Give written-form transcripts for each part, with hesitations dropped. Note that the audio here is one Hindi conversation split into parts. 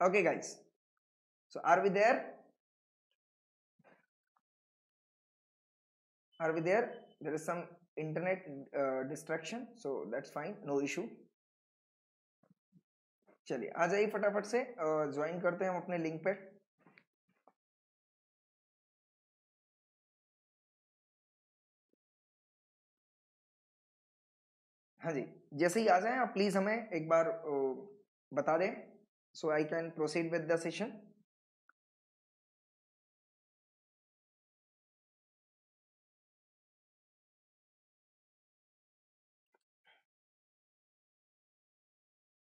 Okay, guys. So are we there? Are we there? There is some internet distraction, so that's fine, no issue. चलिए आ जाइए फटाफट से ज्वाइन करते हैं हम अपने लिंक पे. हाँ जी, जैसे ही आ जाएं आप प्लीज हमें एक बार बता दें, so I can proceed with the session.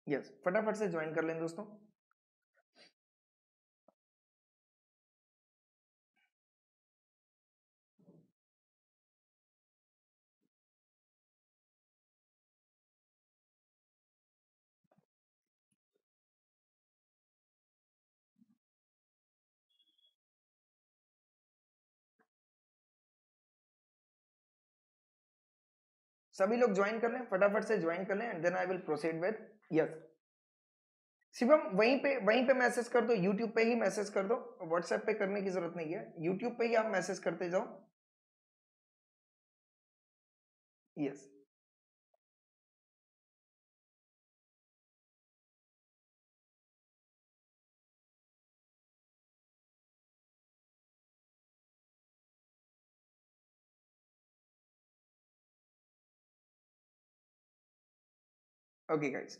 Yes, फटाफट से ज्वाइन कर लें दोस्तों. सभी लोग ज्वाइन कर लें, फटाफट से ज्वाइन कर लें and then I will proceed with. Yes Shivam, वहीं पे मैसेज कर दो, यूट्यूब पे ही मैसेज कर दो, व्हाट्सएप पे करने की जरूरत नहीं है, यूट्यूब पे ही आप मैसेज करते जाओ. यस ओके गाइस,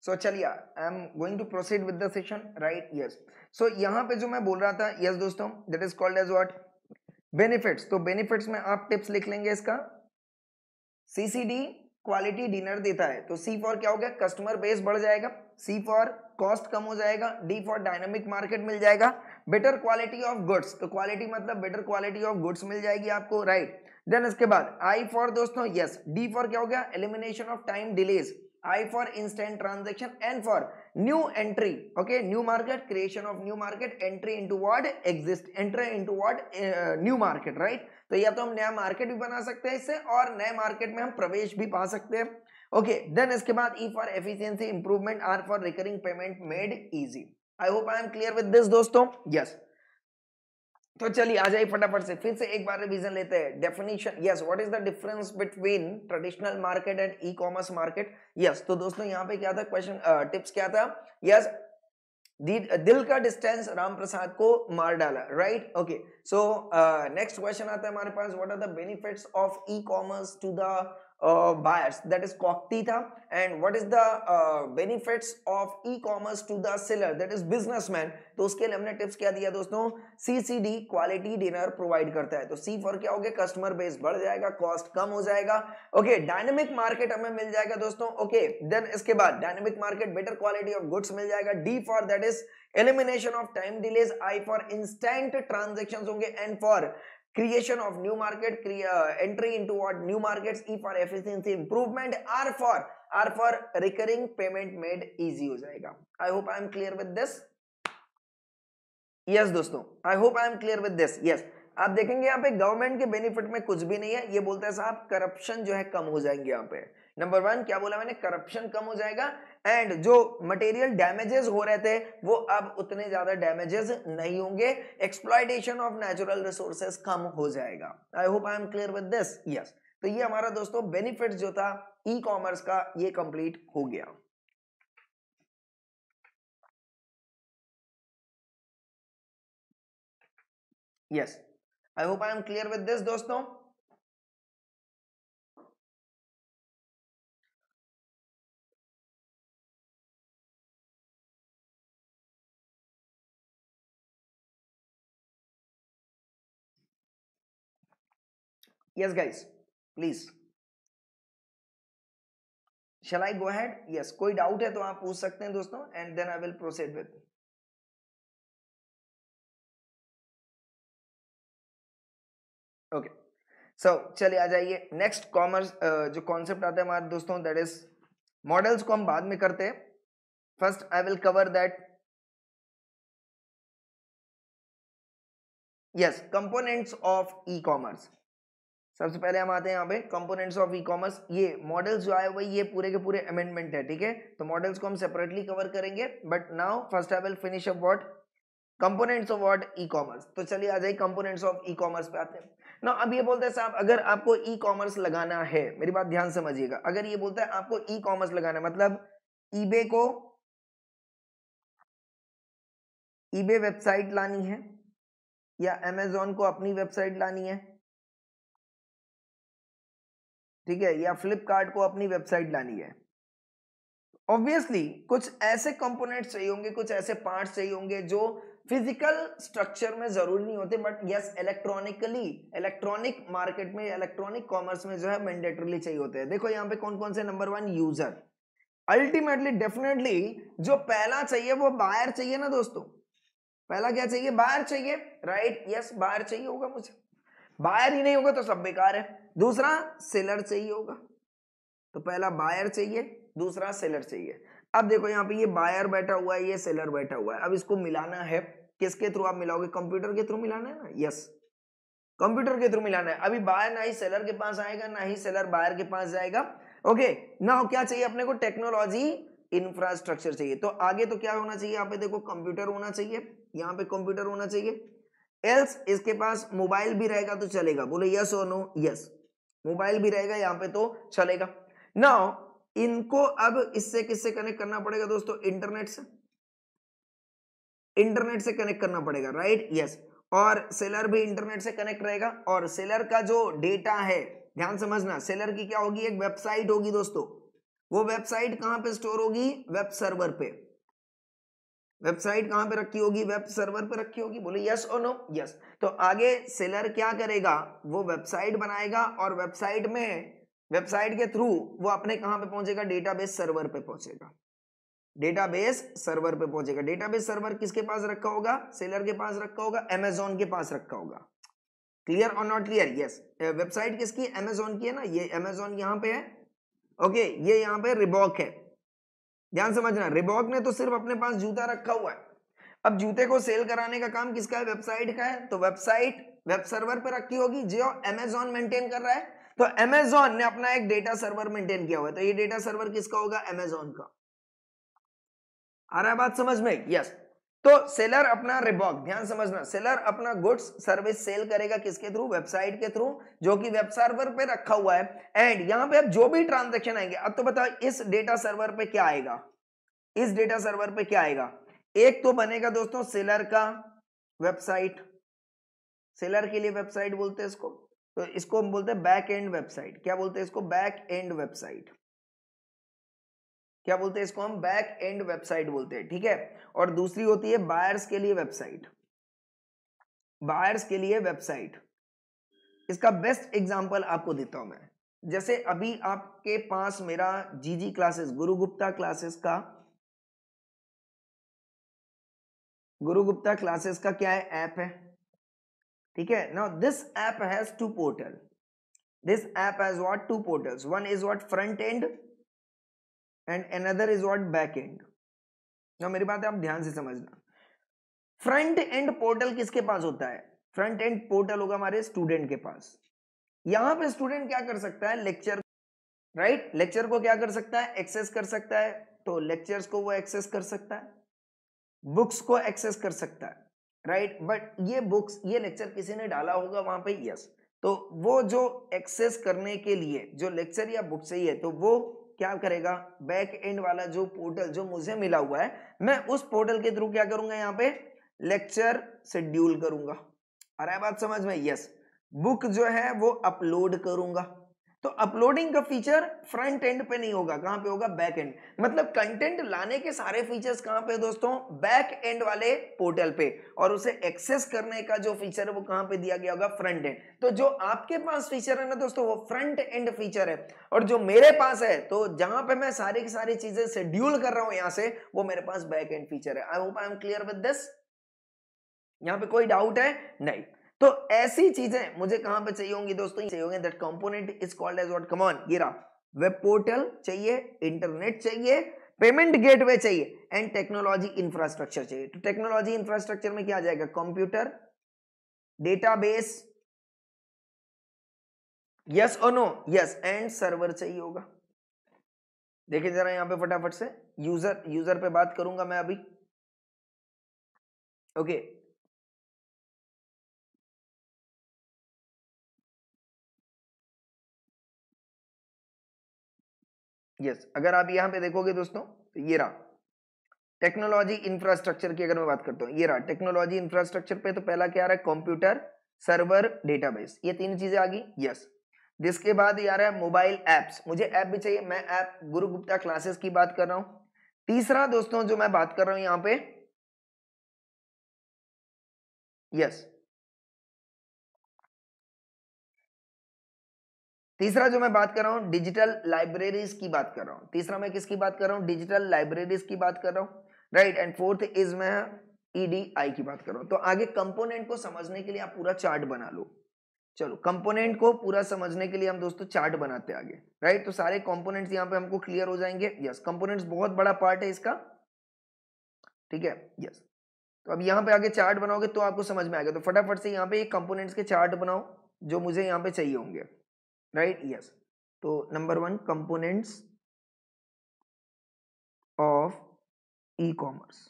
सो चलिए I am going to proceed with the session, right. Yes, so यहाँ पे जो मैं बोल रहा था, यस दोस्तों, that is called as what, benefits. तो बेनिफिट्स में आप टिप्स लिख लेंगे इसका. सीसीडी क्वालिटी डिनर देता है, तो सी फॉर क्या हो गया, कस्टमर बेस बढ़ जाएगा. सी फॉर कॉस्ट कम हो जाएगा. डी फॉर डायनामिक मार्केट मिल जाएगा. बेटर क्वालिटी ऑफ गुड्स, तो क्वालिटी मतलब बेटर क्वालिटी ऑफ गुड्स मिल जाएगी आपको, राइट. देन इसके बाद आई फॉर दोस्तों, यस, डी फॉर क्या हो गया, elimination of time delays. I for instant transaction, N for new entry, okay, new market, creation of new market, entry into what entry into what new market, right. तो या तो हम नया मार्केट भी बना सकते हैं इससे, और नए मार्केट में हम प्रवेश भी पा सकते हैं. ओके, देन इसके बाद E for efficiency improvement, R for recurring payment made easy. I hope I am clear with this दोस्तों. यस, तो चलिए आ जाइए फटाफट से, फिर से एक बार रिवीजन लेते हैं. Definition, yes, what is the difference between traditional market and e commerce market. Yes, तो दोस्तों यहाँ पे क्या था क्वेश्चन, टिप्स क्या था. यस, दिल का डिस्टेंस राम प्रसाद को मार डाला, right. Okay, so next question आता है हमारे पास, what are the benefits of e commerce to the buyers, that is Kokti था. And what is the benefits of e-commerce to the seller, that is businessman. तो उसके लिए हमने टिप्स क्या दिया दोस्तों, CCD क्वालिटी डिनर प्रोवाइड करता है. तो C फॉर क्या हो गया, कस्टमर बेस बढ़ जाएगा, कॉस्ट कम हो जाएगा. ओके, डायनेमिक मार्केट हमें मिल जाएगा दोस्तों. ओके, देन इसके बाद dynamic market, better quality of goods मिल जाएगा. D for that is elimination of time delays. I for instant transaction होंगे. N for creation of new market, entry into what new markets. E for efficiency improvement. R for recurring payment made easy हो जाएगा. I hope I am clear with this. Yes दोस्तों, I hope I am clear with this. Yes, आप देखेंगे यहाँ पे गवर्नमेंट के बेनिफिट में कुछ भी नहीं है. ये बोलता है साहब करप्शन जो है कम हो जाएंगे. यहाँ पे नंबर 1 क्या बोला मैंने, करप्शन कम हो जाएगा. एंड जो मटेरियल डैमेजेस हो रहे थे वो अब उतने ज्यादा डैमेजेस नहीं होंगे. एक्सप्लॉयटेशन ऑफ नेचुरल रिसोर्सेस कम हो जाएगा. आई hope I am clear with this. Yes, तो ये हमारा दोस्तों बेनिफिट जो था ई कॉमर्स का, ये कंप्लीट हो गया. Yes, I hope I am clear with this दोस्तों. Yes guys, please. Shall I go ahead? Yes, कोई डाउट है तो आप पूछ सकते हैं दोस्तों, and then I will proceed with. Okay, so चलिए आ जाइए. नेक्स्ट कॉमर्स जो कॉन्सेप्ट आता है हमारे दोस्तों, दैट इज मॉडल्स को हम बाद में करते हैं. First I will cover that. Yes, components of e commerce. सबसे पहले हम आते हैं यहाँ पे कंपोनेंट्स ऑफ ई कॉमर्स। ये मॉडल्स जो आए हुए ये पूरे के पूरे अमेंडमेंट है, ठीक है, तो मॉडल्स को हम सेपरेटली कवर करेंगे, but now first I will finish up what components of what e commerce. तो चलिए आ जाइए कंपोनेंट्स ऑफ ई कॉमर्स पे आते हैं ना। अब ये बोलते हैं साहब अगर आपको ई कॉमर्स लगाना है, मेरी बात ध्यान समझिएगा, अगर ये बोलता है आपको ई कॉमर्स लगाना है मतलब ईबे को ईबे वेबसाइट लानी है या अमेजोन को अपनी वेबसाइट लानी है, ठीक है, या फ्लिपकार्ट को अपनी वेबसाइट लानी है, ऑब्वियसली कुछ ऐसे कंपोनेंट्स चाहिए होंगे, कुछ ऐसे पार्ट्स चाहिए होंगे जो फिजिकल स्ट्रक्चर में जरूरी नहीं होते, but yes electronically electronic market में इलेक्ट्रॉनिक कॉमर्स में जो है मैंडेटरीली चाहिए होते हैं। देखो यहाँ पे कौन कौन से, नंबर 1 यूजर, अल्टीमेटली डेफिनेटली जो पहला चाहिए वो बायर चाहिए ना दोस्तों, पहला क्या चाहिए, बायर चाहिए, राइट, यस बायर चाहिए होगा मुझे, बायर ही नहीं होगा तो सब बेकार है। दूसरा सेलर चाहिए होगा, तो पहला बायर चाहिए, दूसरा सेलर चाहिए। अब देखो यहाँ पे ये बायर बैठा हुआ है, ये सेलर बैठा हुआ है, अब इसको मिलाना है, किसके थ्रू आप मिलाओगे, कंप्यूटर के थ्रू मिलाना है ना, यस कंप्यूटर के थ्रू मिलाना है। अभी बायर ना ही सेलर के पास आएगा ना ही सेलर बायर के पास जाएगा। ओके नाउ क्या चाहिए अपने को, टेक्नोलॉजी इंफ्रास्ट्रक्चर चाहिए। तो आगे तो क्या होना चाहिए, यहाँ पे देखो कंप्यूटर होना चाहिए, यहाँ पे कंप्यूटर होना चाहिए, एल्स इसके पास मोबाइल भी रहेगा तो चलेगा, बोले यस और नो, यस मोबाइल भी रहेगा यहाँ पे तो चलेगा। नाउ इनको अब इससे किससे कनेक्ट करना पड़ेगा दोस्तों, इंटरनेट से, इंटरनेट से कनेक्ट करना पड़ेगा, राइट, यस, और सेलर भी इंटरनेट से कनेक्ट रहेगा, और सेलर का जो डेटा है ध्यान समझना, सेलर की क्या होगी, एक वेबसाइट होगी दोस्तों, वो वेबसाइट कहां पे स्टोर होगी, वेब सर्वर पे, वेबसाइट कहां पे रखी होगी, वेब सर्वर पे रखी होगी, बोले यस और नो, यस। तो आगे सेलर क्या करेगा, वो वेबसाइट बनाएगा और वेबसाइट में, वेबसाइट के थ्रू वो अपने कहां पे पहुंचेगा, डेटाबेस सर्वर पे पहुंचेगा, डेटाबेस सर्वर पे पहुंचेगा। डेटाबेस सर्वर किसके पास रखा होगा, सेलर के पास रखा होगा, अमेजोन के पास रखा होगा, क्लियर और नॉट क्लियर, यस। वेबसाइट किसकी, अमेजोन की है ना, ये अमेजोन यहाँ पे है, ओके ये यहाँ पे रिबॉक है, ध्यान समझना, रिबॉक ने तो सिर्फ अपने पास जूता रखा हुआ है, अब जूते को सेल कराने का काम किसका है, वेबसाइट का है, तो वेबसाइट वेब सर्वर पे रखी होगी जो अमेजोन मेंटेन कर रहा है, तो अमेजोन ने अपना एक डेटा सर्वर मेंटेन किया हुआ है, तो ये डेटा सर्वर किसका होगा, अमेजोन का। आ रहा है बात समझ में, यस। तो सेलर अपना रिबॉक, ध्यान समझना, सेलर अपना गुड्स सर्विस सेल करेगा किसके थ्रू, वेबसाइट के थ्रू, जो कि वेब सर्वर पे रखा हुआ है। एंड यहां पे अब जो भी ट्रांजैक्शन आएंगे, अब तो बताओ इस डेटा सर्वर पे क्या आएगा, इस डेटा सर्वर पे क्या आएगा, एक तो बनेगा दोस्तों सेलर का वेबसाइट, सेलर के लिए वेबसाइट बोलते हैं इसको, तो इसको हम बोलते हैं बैक एंड वेबसाइट, क्या बोलते हैं इसको, बैक एंड वेबसाइट, क्या बोलते हैं इसको हम, बैक एंड वेबसाइट बोलते हैं, ठीक है। और दूसरी होती है बायर्स के लिए वेबसाइट, बायर्स के लिए वेबसाइट, इसका बेस्ट एग्जांपल आपको देता हूं मैं, जैसे अभी आपके पास मेरा जीजी क्लासेस, गुरुगुप्ता क्लासेस का, गुरुगुप्ता क्लासेस का क्या है, ऐप है, ठीक है। Now this app has two portal, this app has what, two portals, one is what front end and another is what back end. ना मेरी बात है आप ध्यान से समझना, फ्रंट एंड पोर्टल किसके पास होता है, फ्रंट एंड पोर्टल होगा हमारे स्टूडेंट के पास। यहां पे स्टूडेंट क्या कर सकता है, लेक्चर, राइट, लेक्चर को क्या कर सकता है, एक्सेस कर सकता है, तो लेक्चर्स को वो एक्सेस कर सकता है, बुक्स को एक्सेस कर सकता है, राइट, बट ये बुक्स, ये लेक्चर किसी ने डाला होगा वहां पे, यस, तो वो जो एक्सेस करने के लिए जो लेक्चर या बुक चाहिए, तो वो क्या करेगा, बैक एंड वाला जो पोर्टल जो मुझे मिला हुआ है, मैं उस पोर्टल के थ्रू क्या करूंगा, यहाँ पे लेक्चर शेड्यूल करूंगा, अरे बात समझ में, यस, बुक जो है वो अपलोड करूंगा, तो अपलोडिंग का फीचर फ्रंट एंड पे नहीं होगा, कहां पे होगा, बैक एंड, मतलब कंटेंट लाने के सारे फीचर्स कहां पे दोस्तों, बैक एंड वाले पोर्टल पे, और उसे एक्सेस करने का जो फीचर है वो कहां पे दिया गया होगा, फ्रंट एंड। तो जो आपके पास फीचर है ना दोस्तों, वो फ्रंट एंड फीचर है, और जो मेरे पास है, तो जहां पे मैं सारी की सारी चीजें शेड्यूल कर रहा हूं यहां से, वो मेरे पास बैक एंड फीचर है। आई hope I am clear with this, यहां पे कोई डाउट है नहीं। तो ऐसी चीजें मुझे कहां पे चाहिए होंगी दोस्तों, चाहिए होंगे, that component is called as what, come on, ये रहा, वेब पोर्टल चाहिए, इंटरनेट चाहिए, पेमेंट गेटवे चाहिए, एंड टेक्नोलॉजी इंफ्रास्ट्रक्चर चाहिए। तो टेक्नोलॉजी इंफ्रास्ट्रक्चर में क्या आ जाएगा, कंप्यूटर, डेटाबेस, यस और नो, यस एंड सर्वर चाहिए होगा। देखिए जरा यहाँ पे फटाफट से, यूजर पे बात करूंगा मैं अभी। ओके यस, अगर आप यहाँ पे देखोगे दोस्तों तो ये रहा टेक्नोलॉजी इंफ्रास्ट्रक्चर की। अगर मैं बात करता हूँ, ये रहा टेक्नोलॉजी इंफ्रास्ट्रक्चर पे, तो पहला क्या आ रहा है, कंप्यूटर, सर्वर, डेटाबेस, ये तीन चीजें आ गई। यस, जिसके बाद ये आ रहा है मोबाइल एप्स, मुझे ऐप भी चाहिए, मैं ऐप गुरु गुप्ता क्लासेस की बात कर रहा हूँ। तीसरा दोस्तों जो मैं बात कर रहा हूँ यहाँ पे, यस, तीसरा जो मैं बात कर रहा हूँ डिजिटल लाइब्रेरीज की बात कर रहा हूँ। तीसरा मैं किसकी बात कर रहा हूँ, डिजिटल लाइब्रेरीज की बात कर रहा हूँ, राइट। एंड फोर्थ इज मैं ईडीआई की बात कर रहा हूँ। तो आगे कंपोनेंट को समझने के लिए आप पूरा चार्ट बना लो। चलो कंपोनेंट को पूरा समझने के लिए हम दोस्तों चार्ट बनाते हैं आगे, राइट। तो सारे कंपोनेंट्स यहाँ पे हमको क्लियर हो जाएंगे। यस, कंपोनेंट्स बहुत बड़ा पार्ट है इसका, ठीक है। यस, तो अब यहाँ पे आगे चार्ट बनाओगे तो आपको समझ में आएगा। तो फटाफट से यहाँ पे कंपोनेंट्स के चार्ट बनाओ जो मुझे यहाँ पे चाहिए होंगे, राइट। यस, तो number 1 components of e commerce.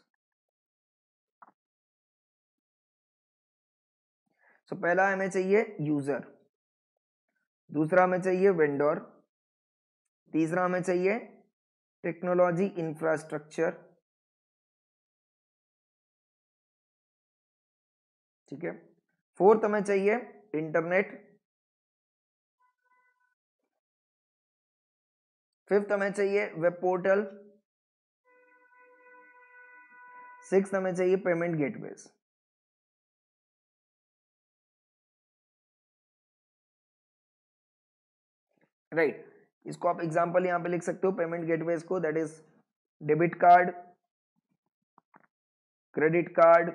So पहला हमें चाहिए यूजर, दूसरा हमें चाहिए वेंडर, तीसरा हमें चाहिए टेक्नोलॉजी इंफ्रास्ट्रक्चर, ठीक है। फोर्थ हमें चाहिए इंटरनेट, फिफ्थ हमें चाहिए वेब पोर्टल, सिक्स्थ हमें चाहिए पेमेंट गेटवेज। राइट, इसको आप एग्जांपल यहां पे लिख सकते हो पेमेंट गेटवेज को, that is debit card, credit card,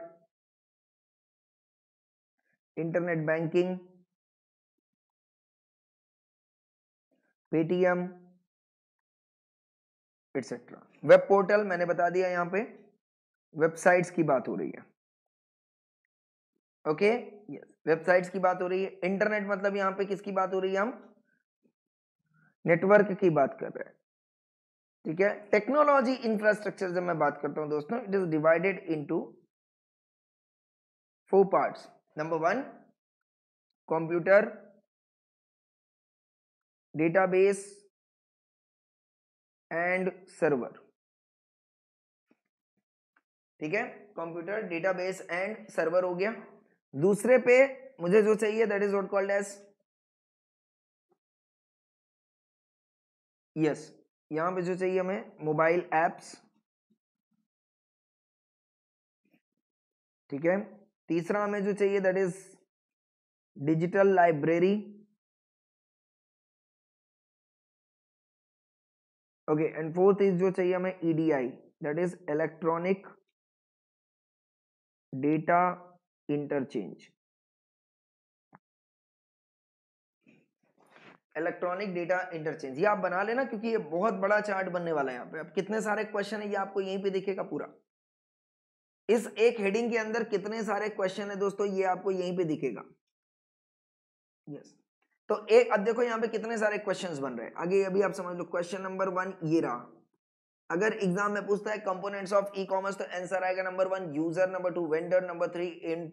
internet banking, Paytm, etcetera. Web portal मैंने बता दिया, यहां पे वेबसाइट्स की बात हो रही है, ओके। यस, वेबसाइट्स की बात हो रही है। इंटरनेट मतलब यहां पे किसकी बात हो रही है, हम नेटवर्क की बात कर रहे हैं, ठीक है। टेक्नोलॉजी इंफ्रास्ट्रक्चर जब मैं बात करता हूं दोस्तों, it is divided into 4 parts. Number 1 computer, database and server, ठीक है। कंप्यूटर, डेटाबेस एंड सर्वर हो गया। दूसरे पे मुझे जो चाहिए that is what called as, yes, यहां पे जो चाहिए हमें मोबाइल एप्स, ठीक है। तीसरा हमें जो चाहिए that is digital library, okay. And fourth is जो चाहिए हमें EDI, that is electronic data interchange, electronic data interchange. ये आप बना लेना क्योंकि ये बहुत बड़ा चार्ट बनने वाला है। यहाँ पे अब कितने सारे क्वेश्चन है ये आपको यहीं पे दिखेगा पूरा। इस एक हेडिंग के अंदर कितने सारे क्वेश्चन है दोस्तों ये आपको यहीं पे दिखेगा। यस, तो एक अब देखो यहाँ पे कितने सारे क्वेश्चंस बन रहे हैं आगे, अभी आप समझ लो। क्वेश्चन नंबर 1 ये रहा, अगर एग्जाम में पूछता है कंपोनेंट्स ऑफ ई कॉमर्स तो आंसर आएगा number 1 user, number 2 vendor, number 3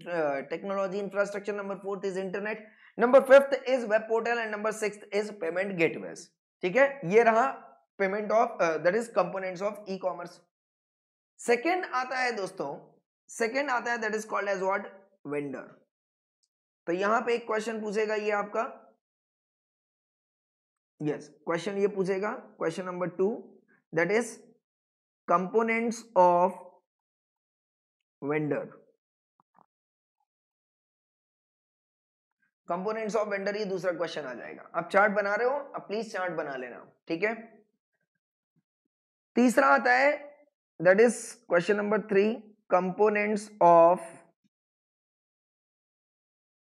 technology infrastructure, number 4 is internet, number 5 is web portal and number 6 is payment gateways, ठीक है। ये रहा payment of that is components of e commerce. Second आता है दोस्तों, सेकेंड आता है that is called as what, vendor. तो यहां पे एक क्वेश्चन पूछेगा ये आपका, यस, क्वेश्चन ये पूछेगा question number 2 that is components of vendor, components of vendor, ये दूसरा क्वेश्चन आ जाएगा। आप चार्ट बना रहे हो, अब प्लीज चार्ट बना लेना, ठीक है। तीसरा आता है that is question number 3 components of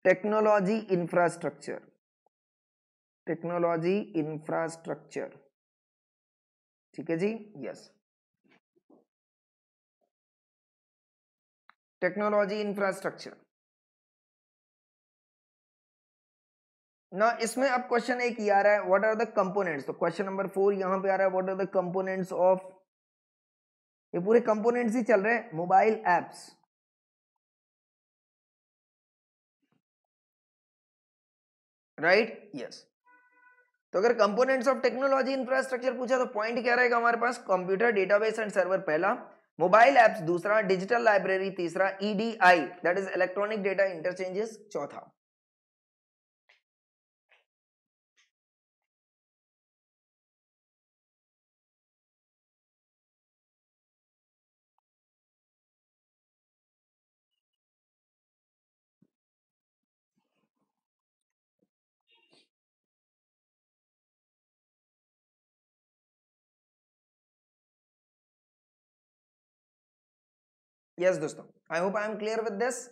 technology infrastructure, technology infrastructure, ठीक है जी। Yes, technology infrastructure. ना इसमें अब क्वेश्चन एक ये आ रहा है, व्हाट आर द कंपोनेंट्स, तो क्वेश्चन नंबर 4 यहां पे आ रहा है, what are the components of, ये पूरे कंपोनेंट्स ही चल रहे हैं मोबाइल एप्स, राइट, यस। तो अगर कंपोनेंट्स ऑफ टेक्नोलॉजी इंफ्रास्ट्रक्चर पूछा तो पॉइंट क्या रहेगा हमारे पास, कंप्यूटर डेटाबेस एंड सर्वर पहला, मोबाइल एप्स दूसरा, डिजिटल लाइब्रेरी तीसरा, EDI that is electronic data interchanges चौथा। यस दोस्तों, I hope I am clear with this.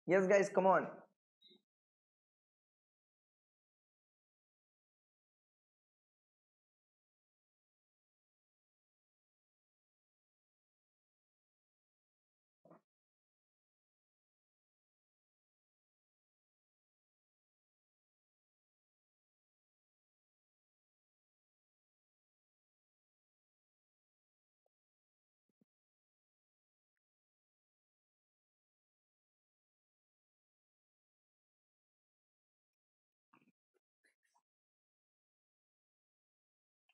Yes guys, come on.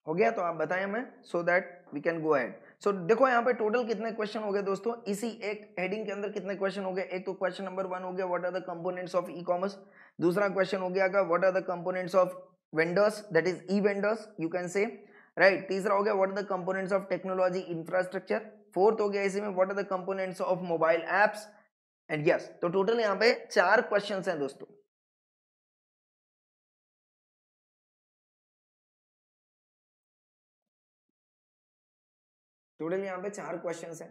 हो गया तो आप बताएं हमें, so that we can go ahead. So देखो यहाँ पे टोटल कितने क्वेश्चन हो गए दोस्तों, इसी एक हेडिंग के अंदर कितने क्वेश्चन हो गए। एक तो क्वेश्चन नंबर 1 हो गया, what are the components of e commerce. दूसरा क्वेश्चन हो गया what are the components of vendors, that is e vendors you can say, right. तीसरा हो गया what are the components of technology infrastructure. Fourth हो गया इसी में what are the components of mobile apps and yes. तो टोटल यहाँ पे 4 क्वेश्चन हैं दोस्तों। टोटल यहाँ पे 4 क्वेश्चन हैं।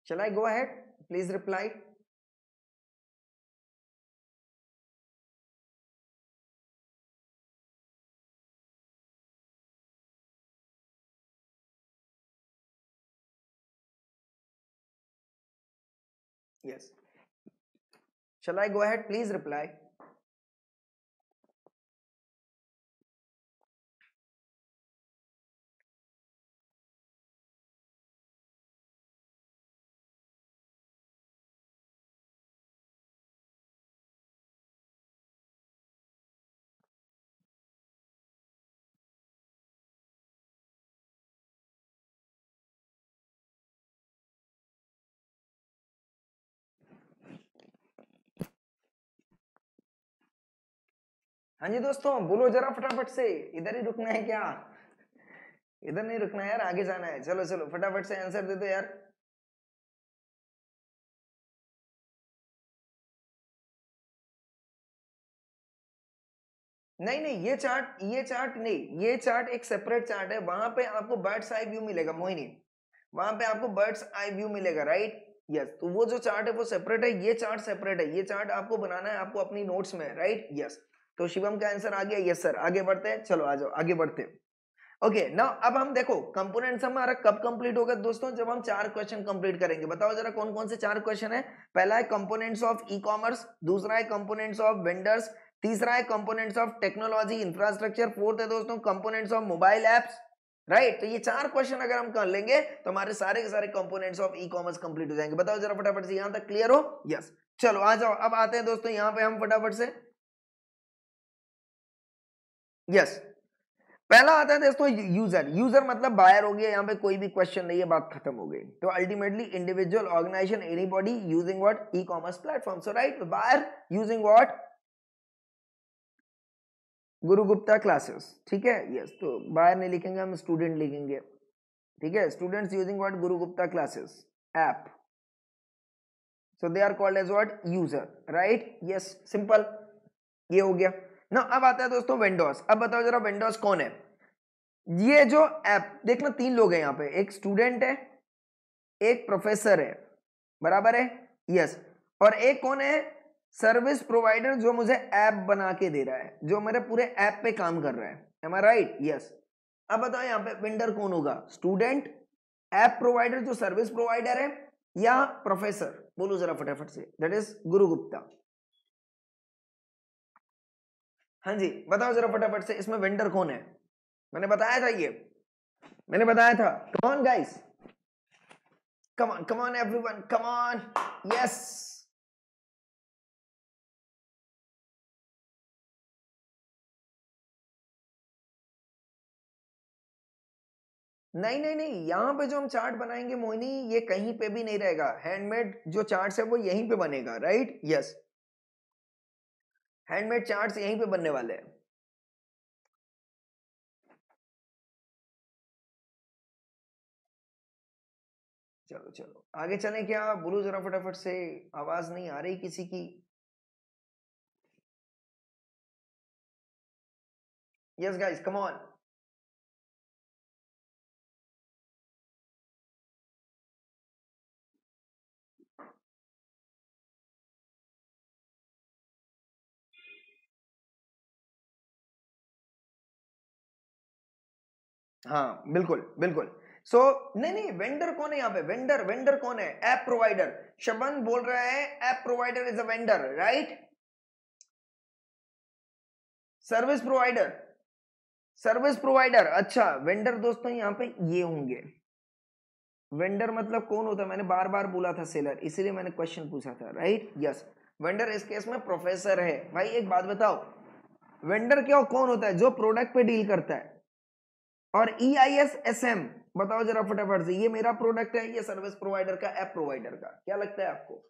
Shall I go ahead? Please reply. Yes. Shall I go ahead? Please reply. हाँ जी दोस्तों, बोलो जरा फटाफट से, इधर ही रुकना है क्या? इधर नहीं रुकना है यार, आगे जाना है। चलो चलो फटाफट से आंसर दे दो यार। नहीं नहीं, ये चार्ट नहीं, ये चार्ट एक सेपरेट चार्ट है। वहां पे आपको बर्ड्स आई व्यू मिलेगा मोहिनी, वहां पे आपको बर्ड्स आई व्यू मिलेगा, राइट। यस, तो वो जो चार्ट है वो सेपरेट है, ये चार्ट सेपरेट है। ये चार्ट आपको बनाना है, आपको अपनी नोट्स में, राइट। यस, तो शिवम का आंसर आ गया। यस सर, आगे बढ़ते हैं, चलो आ जाओ आगे बढ़ते हैं। ओके ना, अब हम देखो कंपोनेंट्स हमारा कब कंप्लीट होगा दोस्तों, जब हम 4 क्वेश्चन कंप्लीट करेंगे। बताओ जरा कौन कौन से 4 क्वेश्चन है। पहला है कंपोनेंट्स ऑफ ई कॉमर्स, दूसरा है कंपोनेंट्स ऑफ वेंडर्स, तीसरा है components of technology infrastructure, fourth है दोस्तों components of mobile apps, right. तो ये 4 क्वेश्चन अगर हम कर लेंगे तो हमारे सारे के सारे components of e commerce complete हो जाएंगे। बताओ जरा फटाफट से, यहां तक क्लियर हो? यस। चलो आ जाओ, अब आते हैं दोस्तों यहाँ पे हम फटाफट से। यस, पहला आता है दोस्तों यूजर। यूजर मतलब बायर हो गया, यहाँ पे कोई भी क्वेश्चन नहीं है, बात खत्म हो गई। तो ultimately individual, organization, anybody using what, e commerce platform. So right, buyer using what, Guru Gupta classes. ठीक है, यस। तो बायर नहीं लिखेंगे हम, स्टूडेंट लिखेंगे। ठीक है, students using what, Guru Gupta classes app. So they are called as what, user. Right, yes, simple, ये हो गया ना। अब आता है दोस्तों वेंडर्स। अब बताओ जरा वेंडर्स कौन है। ये जो ऐप देखना, 3 लोग हैं यहाँ पे, एक स्टूडेंट है, एक प्रोफेसर है, बराबर है, यस, और एक कौन है, सर्विस प्रोवाइडर, जो मुझे ऐप बना के दे रहा है, जो मेरे पूरे ऐप पे काम कर रहा है। एम आई राइट, यस। अब बताओ यहाँ पे वेंडर कौन होगा, स्टूडेंट, ऐप प्रोवाइडर जो सर्विस प्रोवाइडर है, या प्रोफेसर। बोलो जरा फटाफट से, दैट इज गुरु गुप्ता। हाँ जी, बताओ जरा फटाफट से, इसमें वेंडर कौन है। मैंने बताया था, ये मैंने बताया था। कम on guys, come on everyone, come on, yes। नहीं नहीं नहीं, यहाँ पे जो हम चार्ट बनाएंगे मोहिनी, ये कहीं पे भी नहीं रहेगा। हैंडमेड जो चार्ट्स है वो यहीं पे बनेगा, राइट, यस। हैंडमेड चार्ट्स यहीं पे बनने वाले हैं। चलो चलो आगे चलें क्या, बोलो जरा फटाफट से, आवाज नहीं आ रही किसी की। Yes guys, come on. हाँ बिल्कुल बिल्कुल। सो नहीं नहीं, वेंडर कौन है यहाँ पे, वेंडर, वेंडर कौन है, ऐप प्रोवाइडर। शबन बोल रहा है app provider is a vendor, right. Service provider, service provider, अच्छा। वेंडर दोस्तों यहाँ पे ये होंगे। वेंडर मतलब कौन होता है, मैंने बार बार बोला था सेलर, इसीलिए मैंने क्वेश्चन पूछा था, राइट, यस। वेंडर इस केस में प्रोफेसर है। भाई एक बात बताओ, वेंडर क्या कौन होता है, जो प्रोडक्ट पे डील करता है। और EIS SM, बताओ जरा फटाफट से, ये मेरा प्रोडक्ट है, ये सर्विस प्रोवाइडर का, ऐप प्रोवाइडर का, क्या लगता है आपको।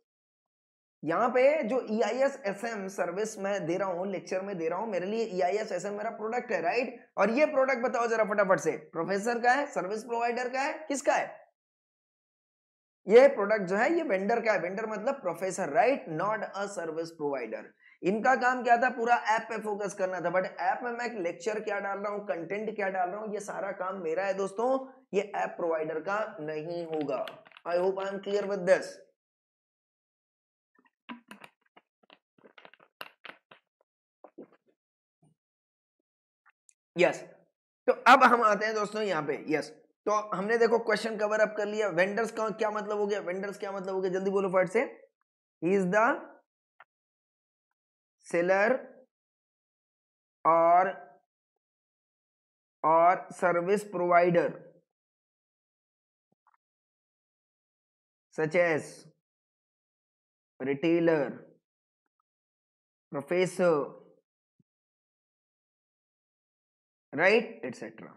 यहाँ पे जो EIS SM सर्विस मैं दे रहा हूँ, लेक्चर में दे रहा हूँ, मेरे लिए EIS SM मेरा प्रोडक्ट है, राइट। और ये प्रोडक्ट बताओ जरा फटाफट से, प्रोफेसर का है, सर्विस प्रोवाइडर का है, किसका है। ये प्रोडक्ट जो है ये वेंडर का है। वेंडर मतलब professor, right, not a service provider. इनका काम क्या था, पूरा ऐप पे फोकस करना था। बट ऐप में मैं लेक्चर क्या डाल रहा हूँ, कंटेंट क्या डाल रहा हूँ, ये सारा काम मेरा है दोस्तों, ये ऐप प्रोवाइडर का नहीं होगा। आई hope I am clear with this. Yes, तो अब हम आते हैं दोस्तों यहाँ पे, यस। तो हमने देखो क्वेश्चन कवर अप कर लिया। वेंडर्स का क्या मतलब हो गया, वेंडर्स क्या मतलब हो गया, जल्दी बोलो फट से। ही इज द सेलर और service provider such as retailer, professor, right, etcetera,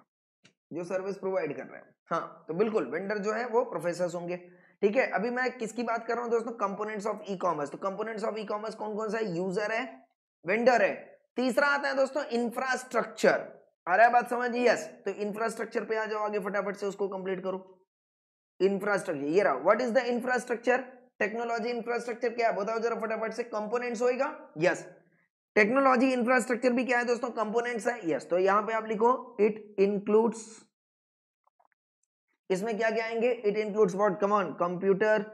जो सर्विस प्रोवाइड कर रहे हैं। हाँ, तो बिल्कुल वेंडर जो है वो प्रोफेसर्स होंगे। ठीक है, अभी मैं किसकी बात कर रहा हूँ दोस्तों, कंपोनेंट्स ऑफ ई कॉमर्स। तो कंपोनेंट्स ऑफ ई कॉमर्स कौन कौन सा है, यूजर है, वेंडर है। तीसरा आता है दोस्तों इंफ्रास्ट्रक्चर। आ रहा है बात समझ, यस। तो इंफ्रास्ट्रक्चर पे आ जाओ आगे फटाफट से, उसको कंप्लीट करो। इंफ्रास्ट्रक्चर ये रहा, what is the infrastructure, technology infrastructure क्या है, बताओ जरा फटाफट से। कंपोनेंट्स होएगा, यस। टेक्नोलॉजी इंफ्रास्ट्रक्चर भी क्या है दोस्तों, कंपोनेंट्स है, यस। तो यहां पे आप लिखो इट इंक्लूड्स, इसमें क्या क्या आएंगे, it includes what, come on, computer,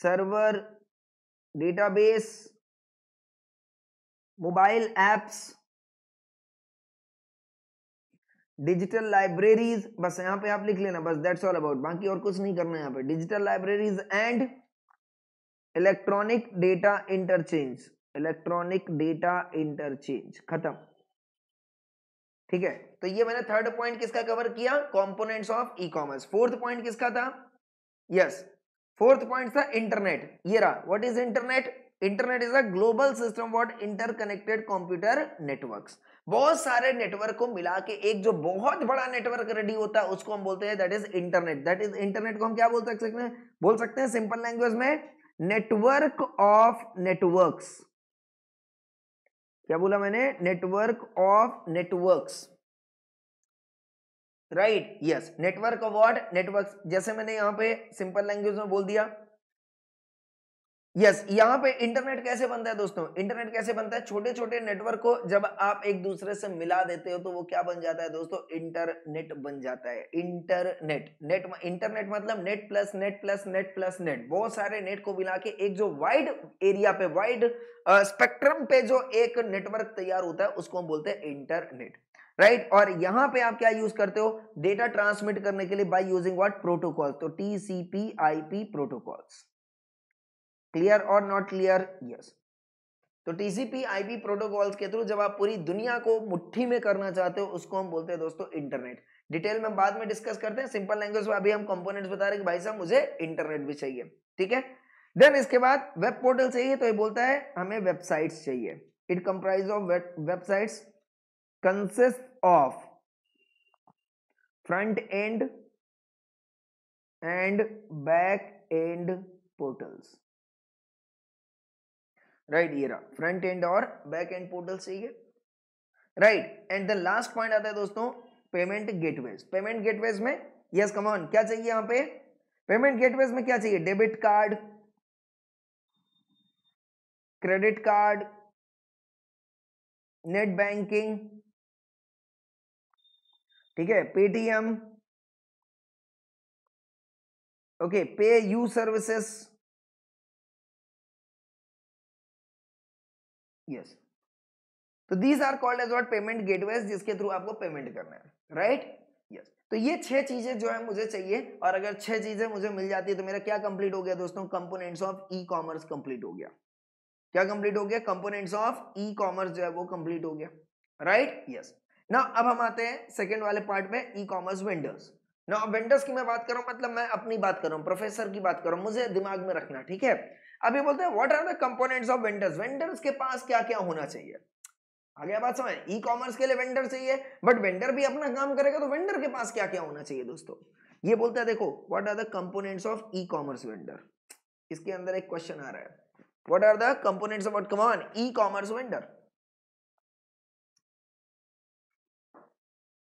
server, database, mobile apps, digital libraries, बस यहाँ पे आप लिख लेना, बस दैट्स ऑल अबाउट, बाकी और कुछ नहीं करना है यहाँ पे। Digital libraries and electronic data interchange, electronic data interchange, खत्म। ठीक है, तो ये मैंने थर्ड पॉइंट किसका कवर किया, components of e commerce. Fourth point किसका था, यस, फोर्थ पॉइंट था इंटरनेट, ये रहा, what is internet? Internet is a global system what interconnected computer networks, बहुत सारे नेटवर्क को मिला के एक जो बहुत बड़ा नेटवर्क रेडी होता है उसको हम बोलते हैं that is internet. That is internet को हम क्या बोल सकते हैं सिंपल लैंग्वेज में, नेटवर्क ऑफ नेटवर्क्स। क्या बोला मैंने? Network of networks, right, yes, network of what? Networks. जैसे मैंने यहां पे सिंपल लैंग्वेज में बोल दिया, यस, यहाँ पे इंटरनेट कैसे बनता है दोस्तों? इंटरनेट कैसे बनता है? छोटे छोटे नेटवर्क को जब आप एक दूसरे से मिला देते हो तो वो क्या बन जाता है दोस्तों? इंटरनेट बन जाता है। इंटरनेट, इंटरनेट मतलब net plus net plus net plus net, बहुत सारे नेट को मिला के एक जो वाइड एरिया पे, वाइड स्पेक्ट्रम पे जो एक नेटवर्क तैयार होता है उसको हम बोलते हैं इंटरनेट, राइट। और यहां पे आप क्या यूज करते हो? डेटा ट्रांसमिट करने के लिए बाय यूजिंग व्हाट? प्रोटोकॉल, तो टीसीपी आईपी प्रोटोकॉल्स। क्लियर और नॉट क्लियर? यस। तो टीसीपी आईपी प्रोटोकॉल्स के थ्रू जब आप पूरी दुनिया को मुट्ठी में करना चाहते हो उसको हम बोलते हैं दोस्तों इंटरनेट। डिटेल में बाद में डिस्कस करते हैं, सिंपल लैंग्वेज में अभी हम कंपोनेंट्स बता रहे हैं कि भाई साहब मुझे इंटरनेट भी चाहिए, ठीक है। देन इसके बाद वेब पोर्टल चाहिए, तो ये बोलता है हमें वेबसाइट्स चाहिए। It comprise of websites consist of front end and back and portals, right, ये रहा, फ्रंट एंड और बैक एंड पोर्टल चाहिए, right. And the last point आता है दोस्तों पेमेंट गेटवेज। पेमेंट गेटवेज में यस कम ऑन क्या चाहिए यहां पे? पेमेंट गेटवेज में क्या चाहिए? Debit card, credit card, net banking, ठीक है, पेटीएम, ओके, पे यू सर्विसेस, यस। तो these are called as what? Payment gateways, जिसके थ्रू आपको पेमेंट करना है, राइट, यस। तो ये 6 चीजें जो है मुझे चाहिए, और अगर 6 चीजें मुझे मिल जाती है तो मेरा क्या कंप्लीट हो गया दोस्तों? Components of e commerce complete हो गया। क्या कंप्लीट हो गया? कंपोनेंट्स ऑफ ई कॉमर्स जो है वो कंप्लीट हो गया, राइट, यस। ना अब हम आते हैं सेकंड वाले पार्ट में, ई कॉमर्स वेंडर्स। ना वेंडर्स की मैं बात कर रहा हूं, मतलब मैं अपनी बात कर रहा हूं, प्रोफेसर की बात कर रहा हूं, मुझे दिमाग में रखना, ठीक है। अब ये बोलते हैं what are the components of vendors. Vendors के पास क्या क्या होना चाहिए? आ गया बात समझ? ई कॉमर्स के लिए वेंडर चाहिए, बट वेंडर भी अपना काम करेगा, तो वेंडर के पास क्या क्या होना चाहिए दोस्तों? ये बोलता है देखो what are the components of e commerce vendor. इसके अंदर एक क्वेश्चन आ रहा है, what are the components of what? Come on, e commerce vendor.